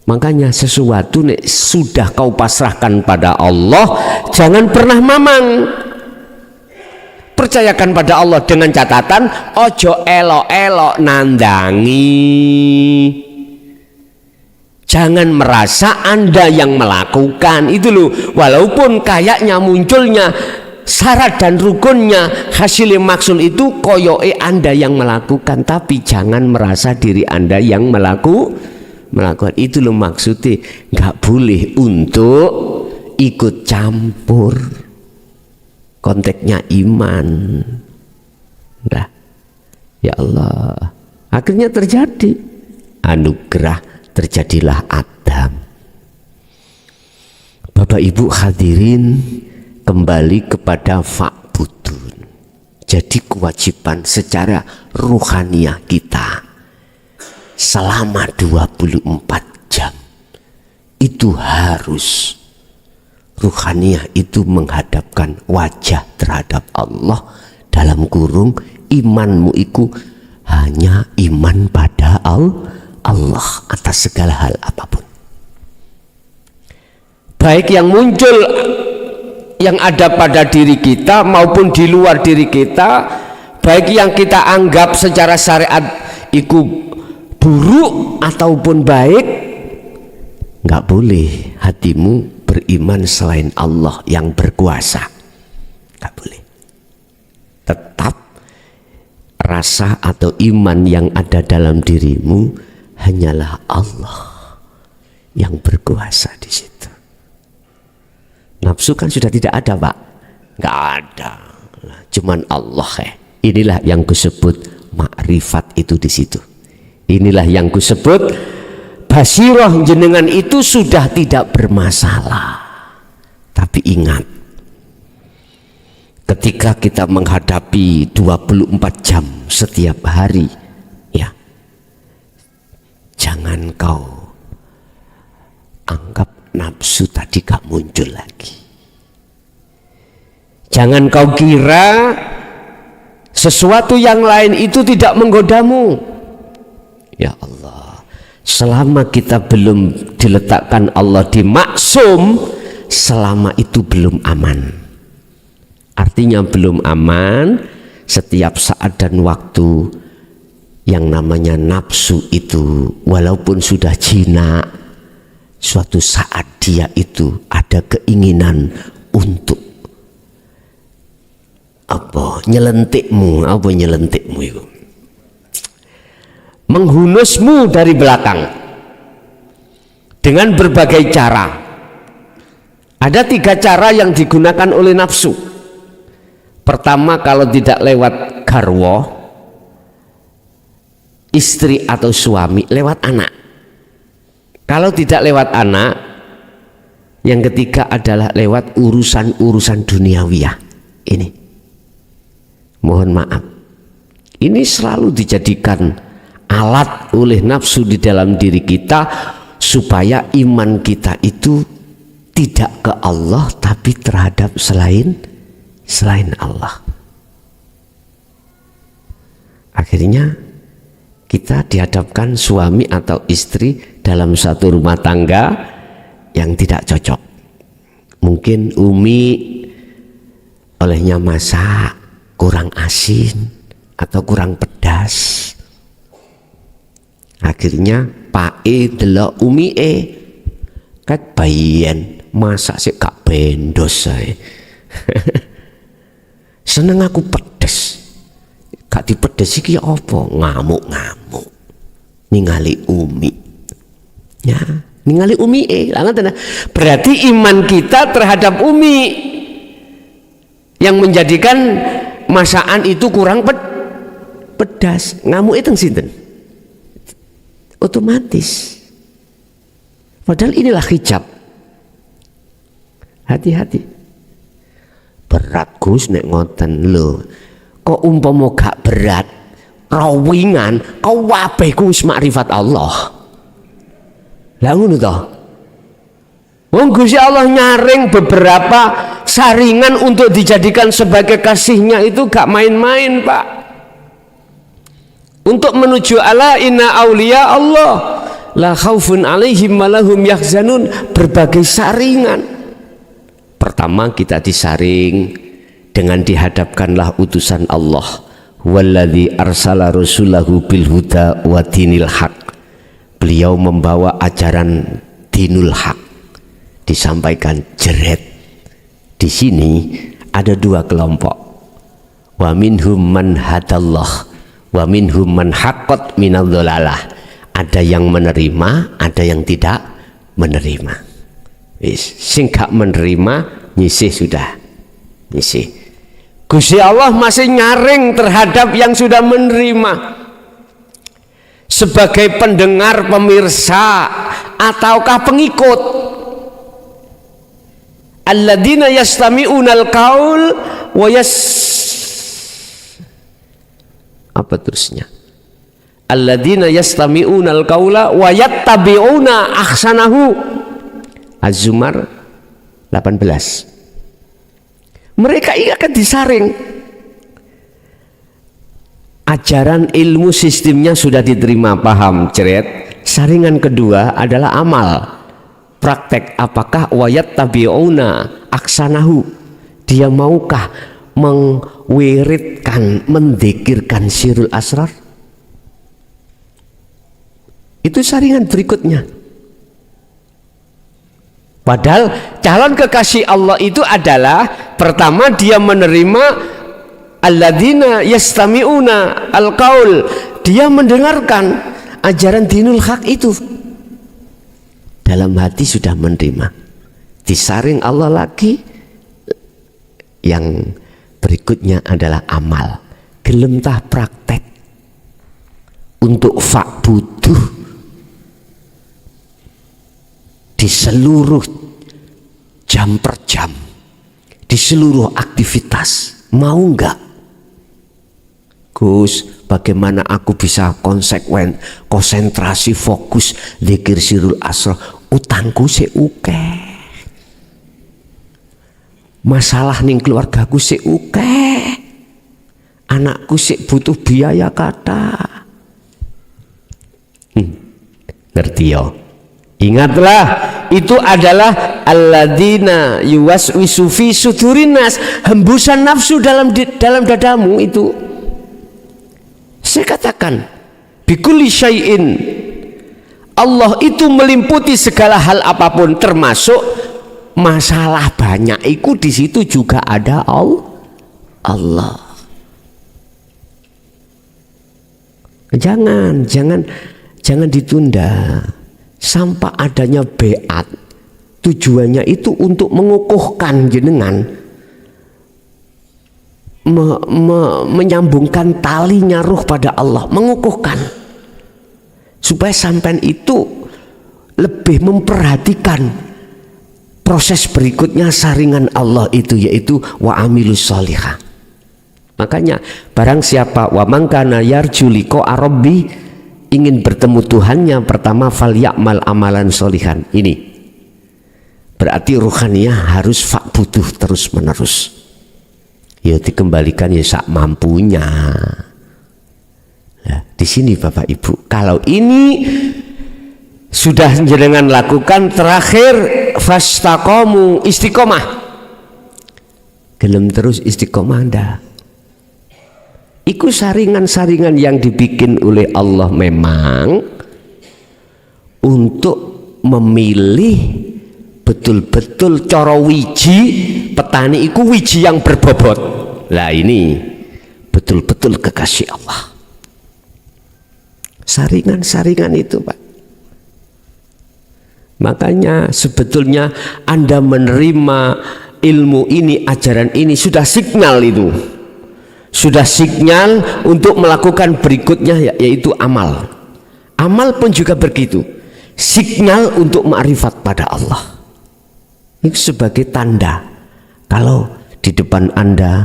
Makanya sesuatu nek sudah kau pasrahkan pada Allah, jangan pernah mamang. Percayakan pada Allah dengan catatan ojo elok-elok nandangi. Jangan merasa Anda yang melakukan itu loh, walaupun kayaknya munculnya syarat dan rukunnya hasilnya maksud itu koyoke Anda yang melakukan, tapi jangan merasa diri Anda yang melakukan itu loh maksudnya. Nggak boleh untuk ikut campur konteksnya iman. Nah, ya Allah, akhirnya terjadi anugerah, terjadilah Adam. Bapak Ibu hadirin, kembali kepada fa'budun. Jadi kewajiban secara ruhaniah kita selama 24 jam itu harus ruhaniah itu menghadapkan wajah terhadap Allah, dalam kurung imanmu itu hanya iman pada Allah atas segala hal apapun, baik yang muncul yang ada pada diri kita maupun di luar diri kita, baik yang kita anggap secara syariat itu buruk ataupun baik. Nggak boleh hatimu beriman selain Allah yang berkuasa, nggak boleh. Tetap rasa atau iman yang ada dalam dirimu hanyalah Allah yang berkuasa di situ. Nafsu kan sudah tidak ada Pak, nggak ada, cuman Allah. Inilah yang kusebut makrifat itu di situ. Inilah yang kusebut basiroh jenengan itu sudah tidak bermasalah. Tapi ingat, ketika kita menghadapi 24 jam setiap hari, ya, jangan kau anggap nafsu tadi gak muncul lagi. Jangan kau kira sesuatu yang lain itu tidak menggodamu. Ya Allah, selama kita belum diletakkan Allah di maksum, selama itu belum aman. Artinya belum aman. Setiap saat dan waktu yang namanya nafsu itu walaupun sudah jinak, suatu saat dia itu ada keinginan untuk nyelentikmu itu, menghunusmu dari belakang dengan berbagai cara. Ada 3 cara yang digunakan oleh nafsu. Pertama, kalau tidak lewat garwa, istri atau suami, lewat anak. Kalau tidak lewat anak, yang ketiga adalah lewat urusan-urusan duniawiyah. Ini mohon maaf, ini selalu dijadikan alat oleh nafsu di dalam diri kita supaya iman kita itu tidak ke Allah tapi terhadap selain Allah. Akhirnya kita dihadapkan suami atau istri dalam satu rumah tangga yang tidak cocok. Mungkin Umi olehnya masak kurang asin atau kurang pedas. Akhirnya Pak E delok Umi kat bayan masak sik gak bendos saya. Seneng aku pedes. Gak dipedes iki apa? Ngamuk-ngamuk. Ningali umi. Ya, ningali umi berarti iman kita terhadap umi yang menjadikan masakan itu kurang pedas. Ngamuk itu sinten? Otomatis. Padahal inilah hijab. Hati-hati. Berat Gus nek ngoten lho. Kok umpama gak berat, rawingan, kau wabeh ku wis makrifat Allah. Lah ngono to. Wong Gusti Allah nyaring beberapa saringan untuk dijadikan sebagai kasihnya itu gak main-main, Pak. Untuk menuju ala inna auliya Allah la khaufun alaihim walahum yahzanun, berbagai saringan. Pertama kita disaring dengan dihadapkanlah utusan Allah, walladzi arsala rasulahu bil huda wa dinil haq. Beliau membawa ajaran dinul haq, disampaikan jeret. Di sini ada dua kelompok. Wa minhum man hadallah wa minhum man haqqat minadh-dhalalah. Ada yang menerima, ada yang tidak menerima. Sing gak menerima nyisih sudah. Nyisih. Gusti Allah masih nyaring terhadap yang sudah menerima. Sebagai pendengar, pemirsa, ataukah pengikut. Alladzina yastami'unal qaul wa apa terusnya? Alladzina yastami'unal qaula wa yattabi'una ahsanahu. Az-Zumar 18. Mereka ini akan disaring. Ajaran ilmu sistemnya sudah diterima, paham, ceret. Saringan kedua adalah amal, praktek. Apakah wayat tabi'una aksanahu, dia maukah mengwiridkan, mendikirkan sirul asrar? Itu saringan berikutnya. Padahal calon kekasih Allah itu adalah pertama dia menerima alladzina yastami'una al-qaul, dia mendengarkan ajaran dinul haq itu, dalam hati sudah menerima. Disaring Allah lagi. Yang berikutnya adalah amal, gelemtah praktek untuk fa'buduh di seluruh jam per jam, di seluruh aktivitas. Mau enggak? Gus, bagaimana aku bisa konsekuen, konsentrasi, fokus, zikir sirul asrar? Utangku seuke, masalah ning keluargaku seuke, anakku sik butuh biaya kata. Ngerti yo? Ingatlah, itu adalah alladzina yuwaswisu fi sudurinas, hembusan nafsu dalam dadamu itu. Saya katakan, bikulli syai'in, Allah itu melimputi segala hal apapun, termasuk masalah banyak. Itu di situ juga ada Allah. Jangan ditunda sampai adanya beat. Tujuannya itu untuk mengukuhkan jenengan, menyambungkan talinya ruh pada Allah, mengukuhkan supaya sampean itu lebih memperhatikan proses berikutnya saringan Allah itu, yaitu wa amilus sholihah. Makanya barang siapa wa mangkana yarju liqa rabbi, ingin bertemu Tuhannya, pertama fal ya'mal amalan sholihan. Ini berarti ruhaniyah harus fa'buduh terus menerus. Ya dikembalikan ya sak mampunya. Ya, di sini Bapak Ibu, kalau ini sudah jenengan lakukan, terakhir fastaqamu, istiqomah. Gelem terus istiqomah ndak? Iku saringan-saringan yang dibikin oleh Allah memang untuk memilih betul-betul cara wiji. Petani iku wiji yang berbobot. Lah ini betul-betul kekasih Allah. Saringan-saringan itu Pak. Makanya sebetulnya Anda menerima ilmu ini, ajaran ini sudah signal itu. Sudah signal untuk melakukan berikutnya, yaitu amal. Amal pun juga begitu. Signal untuk ma'rifat pada Allah. Itu sebagai tanda kalau di depan Anda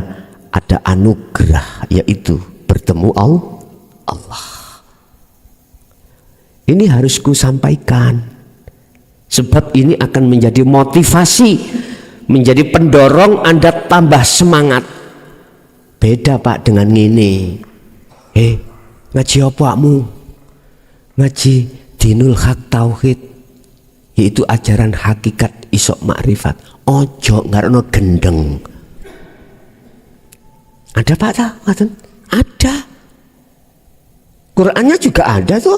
ada anugerah, yaitu bertemu Allah. Ini harus ku sampaikan, sebab ini akan menjadi motivasi, menjadi pendorong Anda tambah semangat. Beda Pak dengan ini. Ngaji apakmu? Ngaji Dinul Haq Tauhid, yaitu ajaran hakikat isok makrifat. Ojo ngarno gendeng. Ada Pak tak? Ada. Qurannya juga ada tuh.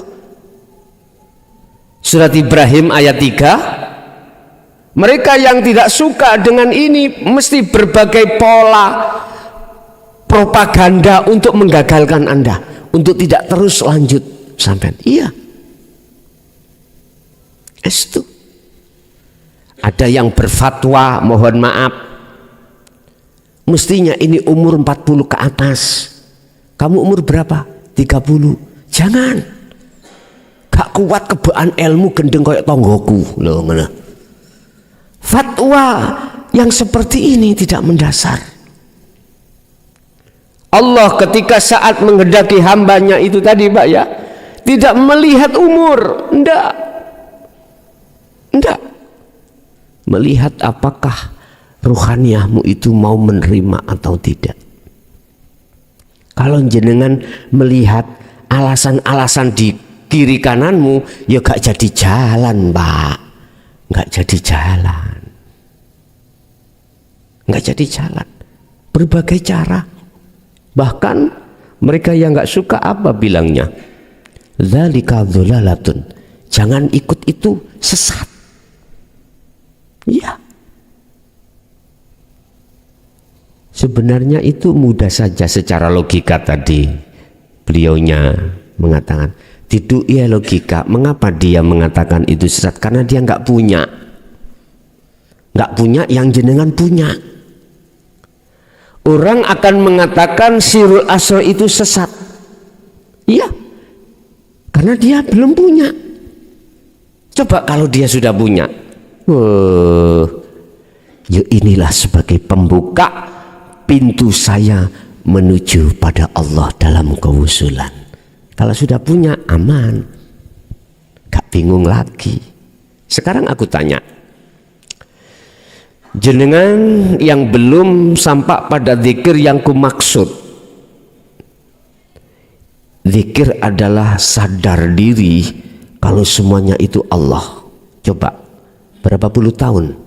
Surat Ibrahim ayat 3. Mereka yang tidak suka dengan ini mesti berbagai pola propaganda untuk menggagalkan Anda, untuk tidak terus lanjut sampai. Iya. Itu. Ada yang berfatwa, mohon maaf, mestinya ini umur 40 ke atas. Kamu umur berapa? 30. Jangan. Gak kuat kebaan ilmu gendeng kayak tonggoku loh. Fatwa yang seperti ini tidak mendasar. Allah ketika saat menghendaki hambanya itu tadi Pak ya, tidak melihat umur, enggak, melihat apakah ruhaniyahmu itu mau menerima atau tidak. Kalau jenengan melihat alasan-alasan di kiri kananmu, ya gak jadi jalan Pak, gak jadi jalan, gak jadi jalan. Berbagai cara. Bahkan mereka yang gak suka apa bilangnya? Dzalika dzulalatun. Jangan ikut itu, sesat. Iya. Sebenarnya itu mudah saja secara logika tadi. Beliaunya mengatakan, tidak ya logika. Mengapa dia mengatakan itu sesat? Karena dia nggak punya. Nggak punya yang jenengan punya. Orang akan mengatakan sirul asrar itu sesat. Iya. Karena dia belum punya. Coba kalau dia sudah punya. Ya inilah sebagai pembuka pintu saya menuju pada Allah dalam kewusulan. Kalau sudah punya, aman, gak bingung lagi. Sekarang aku tanya, jenengan yang belum sampai pada zikir yang kumaksud. Zikir adalah sadar diri kalau semuanya itu Allah. Coba berapa puluh tahun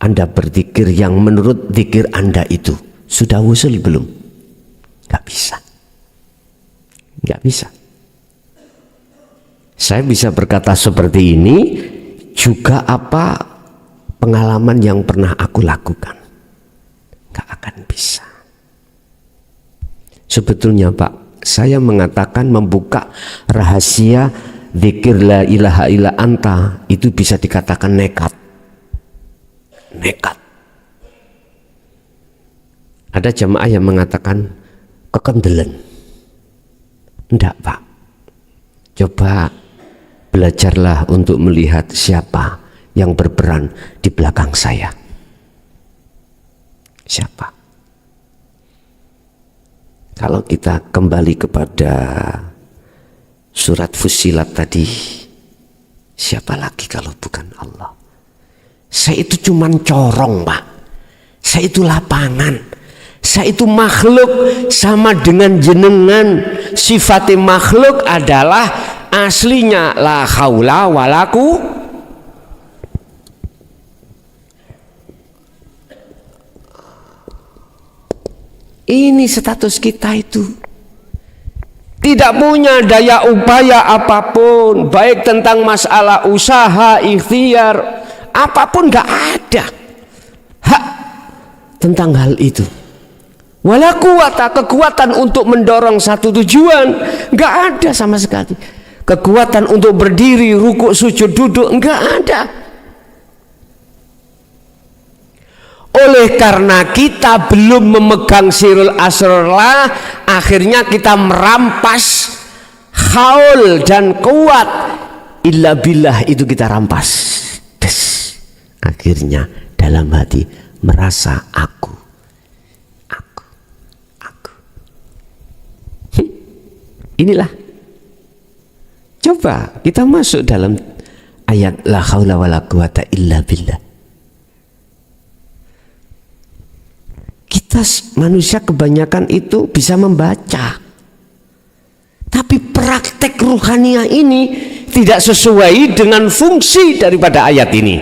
Anda berzikir yang menurut zikir Anda itu sudah wusul belum? Gak bisa. Gak bisa. Saya bisa berkata seperti ini juga apa pengalaman yang pernah aku lakukan. Gak akan bisa. Sebetulnya Pak, saya mengatakan membuka rahasia zikir la ilaha illa anta itu bisa dikatakan nekat. Nekat. Ada jamaah yang mengatakan kekendelan. Enggak Pak. Coba belajarlah untuk melihat siapa yang berperan di belakang saya. Siapa? Kalau kita kembali kepada surat Fussilat tadi, siapa lagi kalau bukan Allah? Saya itu cuman corong Pak. Saya itu lapangan. Saya itu makhluk sama dengan jenengan. Sifatnya makhluk adalah aslinya la haula walaku. Ini status kita itu. Tidak punya daya upaya apapun, baik tentang masalah usaha, ikhtiar, apapun gak ada hak tentang hal itu. Wala quwata, kekuatan untuk mendorong satu tujuan nggak ada sama sekali. Kekuatan untuk berdiri, rukuk, sujud, duduk nggak ada. Oleh karena kita belum memegang sirul asrarlah, akhirnya kita merampas haul dan kuat illa billah, itu kita rampas. Des. Akhirnya dalam hati merasa aku. Inilah, coba kita masuk dalam ayat la haula wala quwata illa billah. Kita manusia kebanyakan itu bisa membaca, tapi praktek ruhaniah ini tidak sesuai dengan fungsi daripada ayat ini.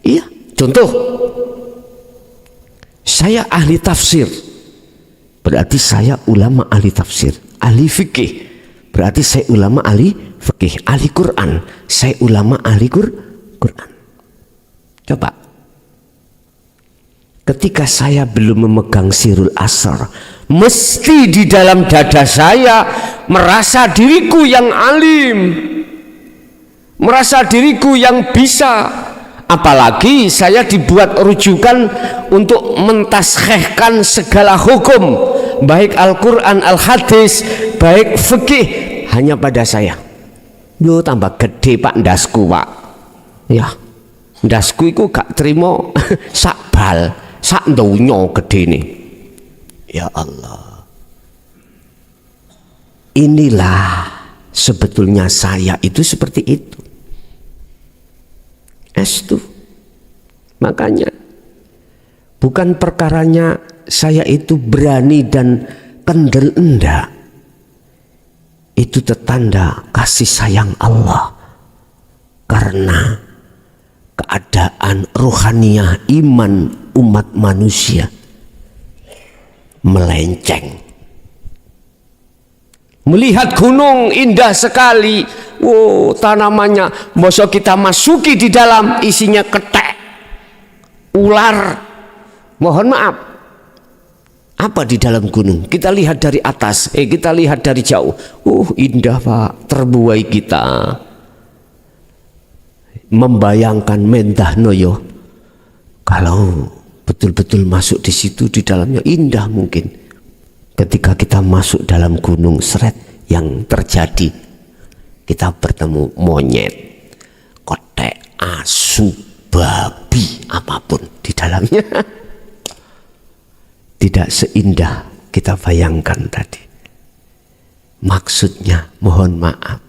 Iya, contoh, saya ahli tafsir, berarti saya ulama ahli tafsir. Ahli fikih, berarti saya ulama ahli fikih. Ahli Quran, saya ulama ahli Quran. Coba, ketika saya belum memegang sirul asar, mesti di dalam dada saya merasa diriku yang alim, merasa diriku yang bisa. Apalagi saya dibuat rujukan untuk mentaskhehkan segala hukum, baik Al-Quran, Al-Hadis, baik fikih, hanya pada saya. Yo tambah gede Pak ndasku Pak. Ya, ndasku itu gak terima sak bal, sak ndonyo gede nih. Ya Allah. Inilah sebetulnya saya itu seperti itu. Estu. Makanya bukan perkaranya saya itu berani dan kendel, enggak. Itu tetanda kasih sayang Allah. Karena keadaan rohaniah iman umat manusia melenceng. Melihat gunung indah sekali, wow, tanamannya, masa kita masuki di dalam, isinya ketek, ular. Mohon maaf, apa di dalam gunung? Kita lihat dari atas, kita lihat dari jauh, indah Pak, terbuai kita. Membayangkan mendah noyo, kalau betul-betul masuk di situ, di dalamnya indah mungkin. Ketika kita masuk dalam gunung, seret yang terjadi, kita bertemu monyet, kotek, asu, babi, apapun di dalamnya. Tidak seindah kita bayangkan tadi. Maksudnya, mohon maaf,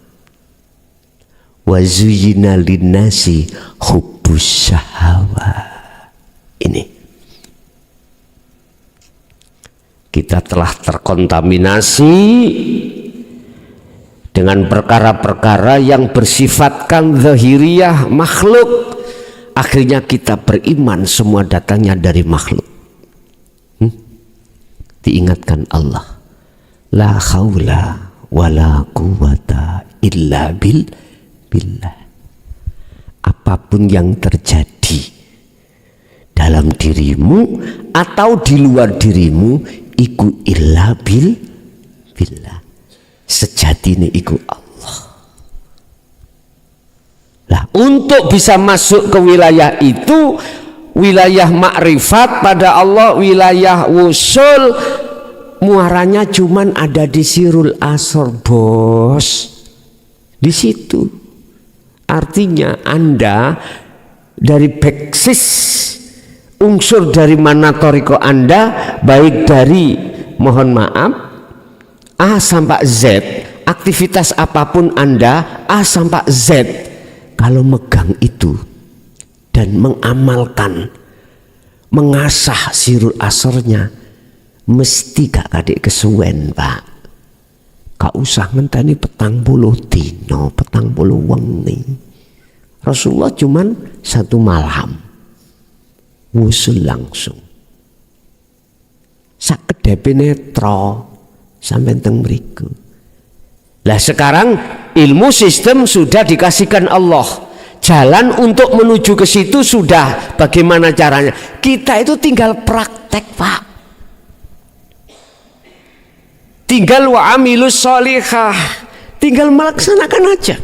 wa zuyyina linnasi hubbus syahawat. Ini kita telah terkontaminasi dengan perkara-perkara yang bersifatkan zahiriyah makhluk. Akhirnya kita beriman semua datangnya dari makhluk. Diingatkan Allah, la haula wala quwata illa billah. Apapun yang terjadi dalam dirimu atau di luar dirimu, iku illa billah. Sejatine iku Allah. Lah, untuk bisa masuk ke wilayah itu, wilayah makrifat pada Allah, wilayah wusul, muaranya cuman ada di sirul asr, bos. Di situ. Artinya Anda dari basis unsur dari mana toriko Anda, baik dari, mohon maaf, A sampai Z, aktivitas apapun Anda A sampai Z, kalau megang itu dan mengamalkan, mengasah sirul asrnya, mesti gak kadek kesuwen Pak. Gak usah ngenteni 40 dino, 40 wengi. Rasulullah cuman 1 malam wusul langsung. Sak kedepe netro sampai teng mriku. Lah sekarang ilmu sistem sudah dikasihkan Allah. Jalan untuk menuju ke situ sudah. Bagaimana caranya? Kita itu tinggal praktek Pak. tinggal wa amilus sholihah, tinggal melaksanakan aja.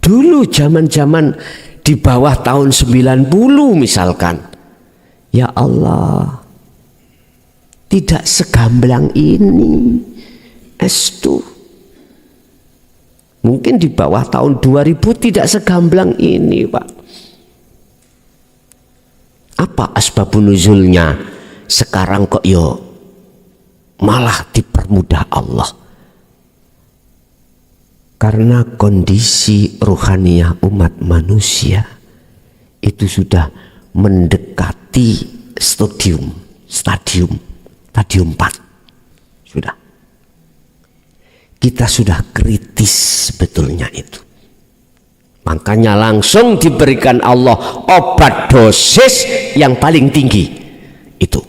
Dulu zaman-zaman di bawah tahun 90 misalkan, ya Allah, tidak segamblang ini estu. Mungkin di bawah tahun 2000 tidak segamblang ini, Pak. Apa asbabun nuzulnya? Sekarang kok yo malah dipermudah Allah. Karena kondisi ruhaniyah umat manusia itu sudah mendekati stadium 4. Sudah. Kita sudah kritis sebetulnya itu. Makanya langsung diberikan Allah obat dosis yang paling tinggi itu.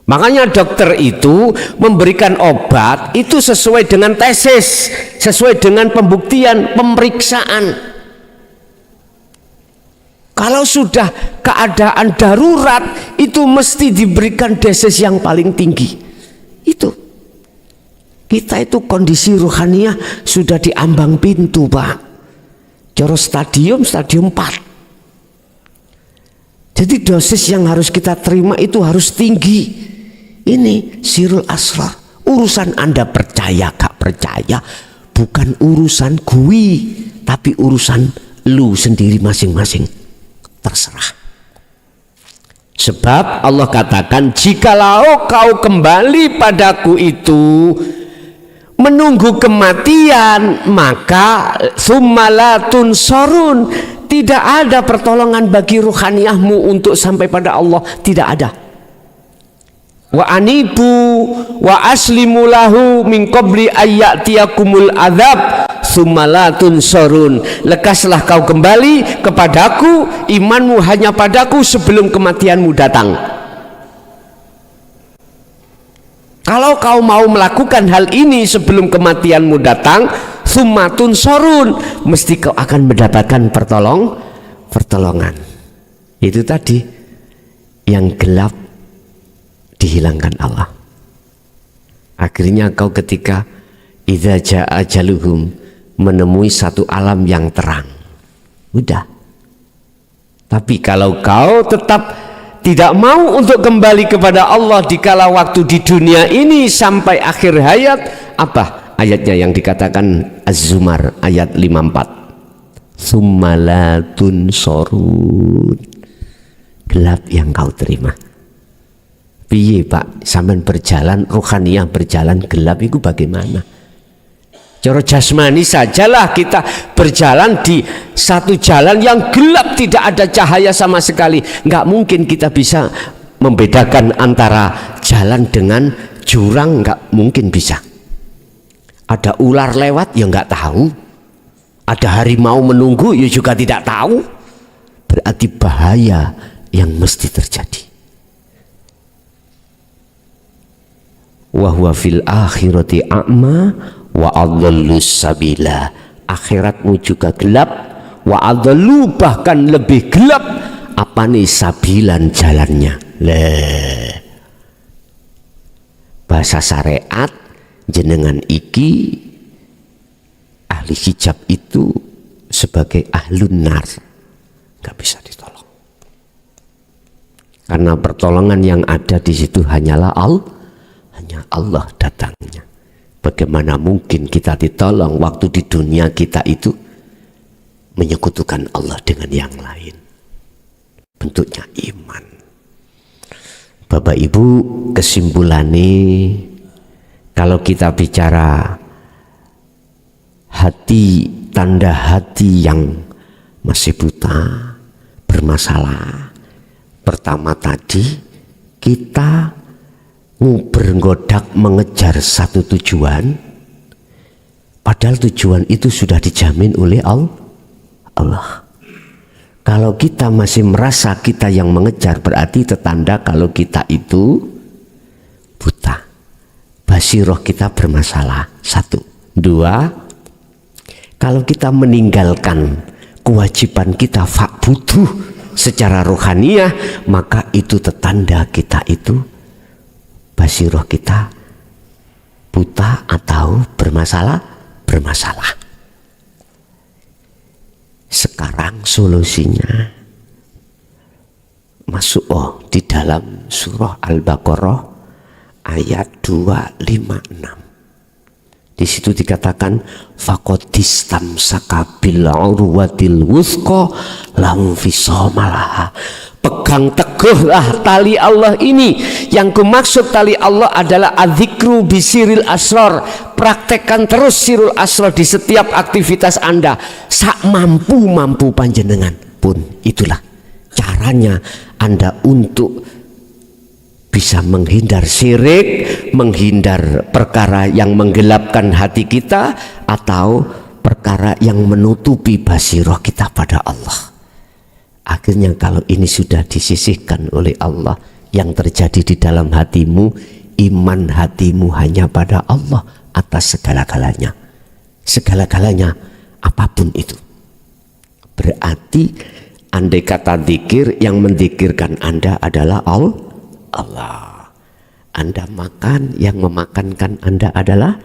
Makanya dokter itu memberikan obat itu sesuai dengan tesis, sesuai dengan pembuktian, pemeriksaan. Kalau sudah keadaan darurat itu mesti diberikan dosis yang paling tinggi. Itu. Kita itu kondisi ruhaniyah sudah di ambang pintu, Pak. Coro stadium 4. Jadi dosis yang harus kita terima itu harus tinggi. Ini sirul asrar. Urusan Anda percaya gak percaya bukan urusan gue, tapi urusan lu sendiri masing-masing. Terserah. Sebab Allah katakan, jikalau kau kembali padaku itu menunggu kematian, maka summalatun sorun, tidak ada pertolongan bagi ruhaniyahmu untuk sampai pada Allah, tidak ada. Wa anibu wa aslimu lahu min qabli ayyatiyakumul adzab summalatun sorun, lekaslah kau kembali kepadaku, imanmu hanya padaku sebelum kematianmu datang. Kalau kau mau melakukan hal ini sebelum kematianmu datang, summatun sorun, mesti kau akan mendapatkan pertolongan. Itu tadi yang gelap dihilangkan Allah. Akhirnya kau ketika idza jaa ajaluhum menemui satu alam yang terang. Udah. Tapi kalau kau tetap tidak mau untuk kembali kepada Allah di kala waktu di dunia ini sampai akhir hayat, apa ayatnya yang dikatakan Az-Zumar ayat 54? Summalatun sorun, gelap yang kau terima. Piye Pak, sampean berjalan rohaniyah berjalan gelap itu bagaimana? Cara jasmani sajalah kita berjalan di satu jalan yang gelap, tidak ada cahaya sama sekali. Nggak mungkin kita bisa membedakan antara jalan dengan jurang, nggak mungkin bisa. Ada ular lewat ya nggak tahu, ada harimau menunggu ya juga tidak tahu. Berarti bahaya yang mesti terjadi. Wa huwa fil akhirati a'ma wa adallus sabila, akhiratmu juga gelap, wa adallu bahkan lebih gelap apa nih sabilan jalannya. Bahasa syariat jenengan iki ahli hijab itu sebagai ahlun nar, nggak bisa ditolong karena pertolongan yang ada di situ hanyalah hanya Allah datangnya. Bagaimana mungkin kita ditolong waktu di dunia kita itu menyekutukan Allah dengan yang lain? Bentuknya iman. Bapak Ibu, kesimpulannya kalau kita bicara hati, tanda hati yang masih buta, bermasalah, pertama tadi kita bergodak mengejar satu tujuan, padahal tujuan itu sudah dijamin oleh Allah. Kalau kita masih merasa kita yang mengejar, berarti tertanda kalau kita itu buta, basiroh kita bermasalah. 1, 2, kalau kita meninggalkan kewajiban kita butuh secara rohaniyah, maka itu tertanda kita itu basiroh kita buta atau bermasalah. Sekarang solusinya masuk di dalam surah Al-Baqarah ayat 256. Di situ dikatakan faqadistamsaka bil urwatil wuthqa lam fisomalaha. Pegang teguhlah tali Allah ini. Yang kumaksud tali Allah adalah adzikru bisiril asrar. Praktekkan terus sirul asrar di setiap aktivitas Anda. Sak mampu panjenengan pun. Itulah caranya Anda untuk bisa menghindar syirik, menghindar perkara yang menggelapkan hati kita, atau perkara yang menutupi basiroh kita pada Allah. Akhirnya kalau ini sudah disisihkan oleh Allah, yang terjadi di dalam hatimu, iman hatimu hanya pada Allah atas segala-galanya. Segala-galanya apapun itu. Berarti andai kata zikir, yang menzikirkan Anda adalah Allah. Anda makan, yang memakankan Anda adalah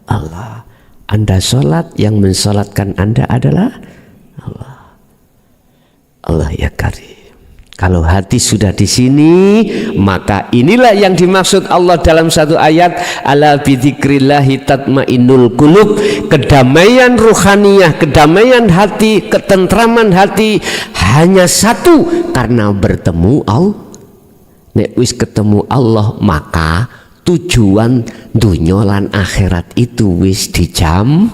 Allah. Anda sholat, yang mensolatkan Anda adalah Allah. Allah ya Karim. Kalau hati sudah di sini, maka inilah yang dimaksud Allah dalam satu ayat, ala bidzikrillahi tatmainnul qulub. Kedamaian ruhaniyah, kedamaian hati, ketentraman hati hanya satu karena bertemu Allah. Nek wis ketemu Allah, maka tujuan dunya lan akhirat itu wis dijamin.